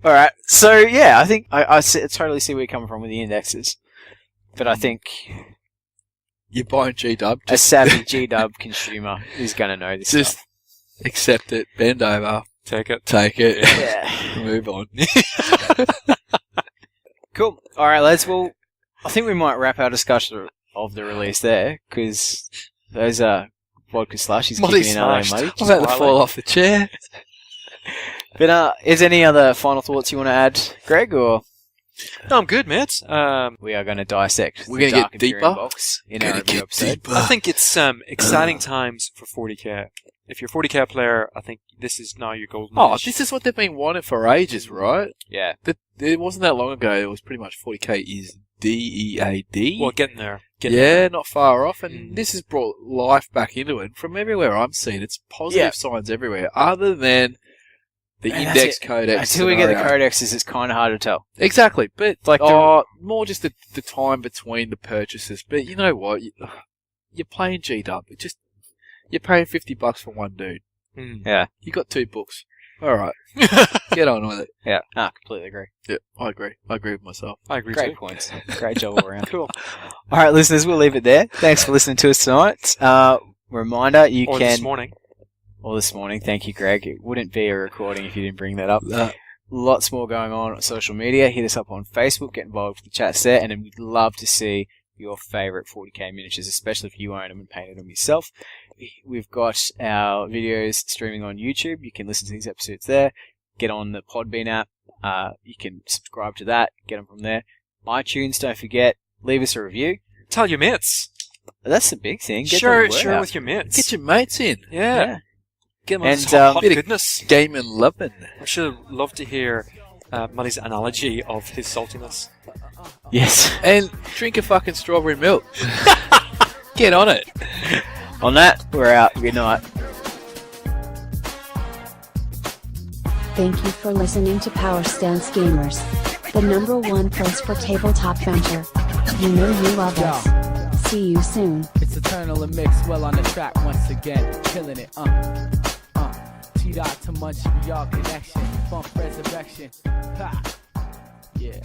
Alright, so yeah, I think I totally see where you're coming from with the indexes. But I think You're buying G-Dub. a savvy G-dub consumer is going to know this Just stuff. accept it, bend over, Take it. take it, Yeah. move on. Cool. Alright, lads, well, I think we might wrap our discussion of the release there, because those vodka slushies Muddi kicking in, aren't they, smashed. Muddy? I'm about to fall off the chair. But is any other final thoughts you want to add, Greg, or No, I'm good, mate. we are going to dissect We're the gonna Dark get Imperium deeper. box in our review episode? I think it's exciting times for 40k. If you're a 40k player, I think this is now your golden Oh, age. this is what they've been wanting for ages, right? Yeah. It wasn't that long ago. It was pretty much 40k is DEAD. Well, getting there. Not far off. And this has brought life back into it. From everywhere I'm seeing, it's positive signs everywhere, other than the index codex. Until we get the codexes, it's kind of hard to tell. Exactly. But Like more just the time between the purchases. But you know what? You're playing G-Dub. You're paying $50 for one dude. Yeah. You got 2 books. All right. Get on with it. Yeah. I completely agree. Yeah, I agree. I agree with myself. I agree Great too. points. Great job all around. Cool. All right, listeners, we'll leave it there. Thanks for listening to us tonight. Reminder, you Or can... this morning. Or this morning. Thank you, Greg. It wouldn't be a recording if you didn't bring that up. Lots more going on social media. Hit us up on Facebook. Get involved with the chats there. And then we'd love to see your favourite 40k miniatures, especially if you own them and painted them yourself. We've got our videos streaming on YouTube. You can listen to these episodes there. Get on the Podbean app. You can subscribe to that. Get them from there. iTunes, don't forget. Leave us a review. Tell your mates. That's the big thing. Get Share the word it out. with your mates. Get your mates in. Yeah. Get them on And, this hot bit of goodness. Game and loving. I should love to hear Muddy's analogy of his saltiness. Yes. And drink a fucking strawberry milk. Get on it. On that, we're out. Good night. Thank you for listening to Power Stance Gamers, the #1 place for tabletop banter. You know you love us. See you soon. It's Eternal and Mix well on the track once again, killing it. T-Dot to Munch, we all connection, bump resurrection. Ha! Yeah.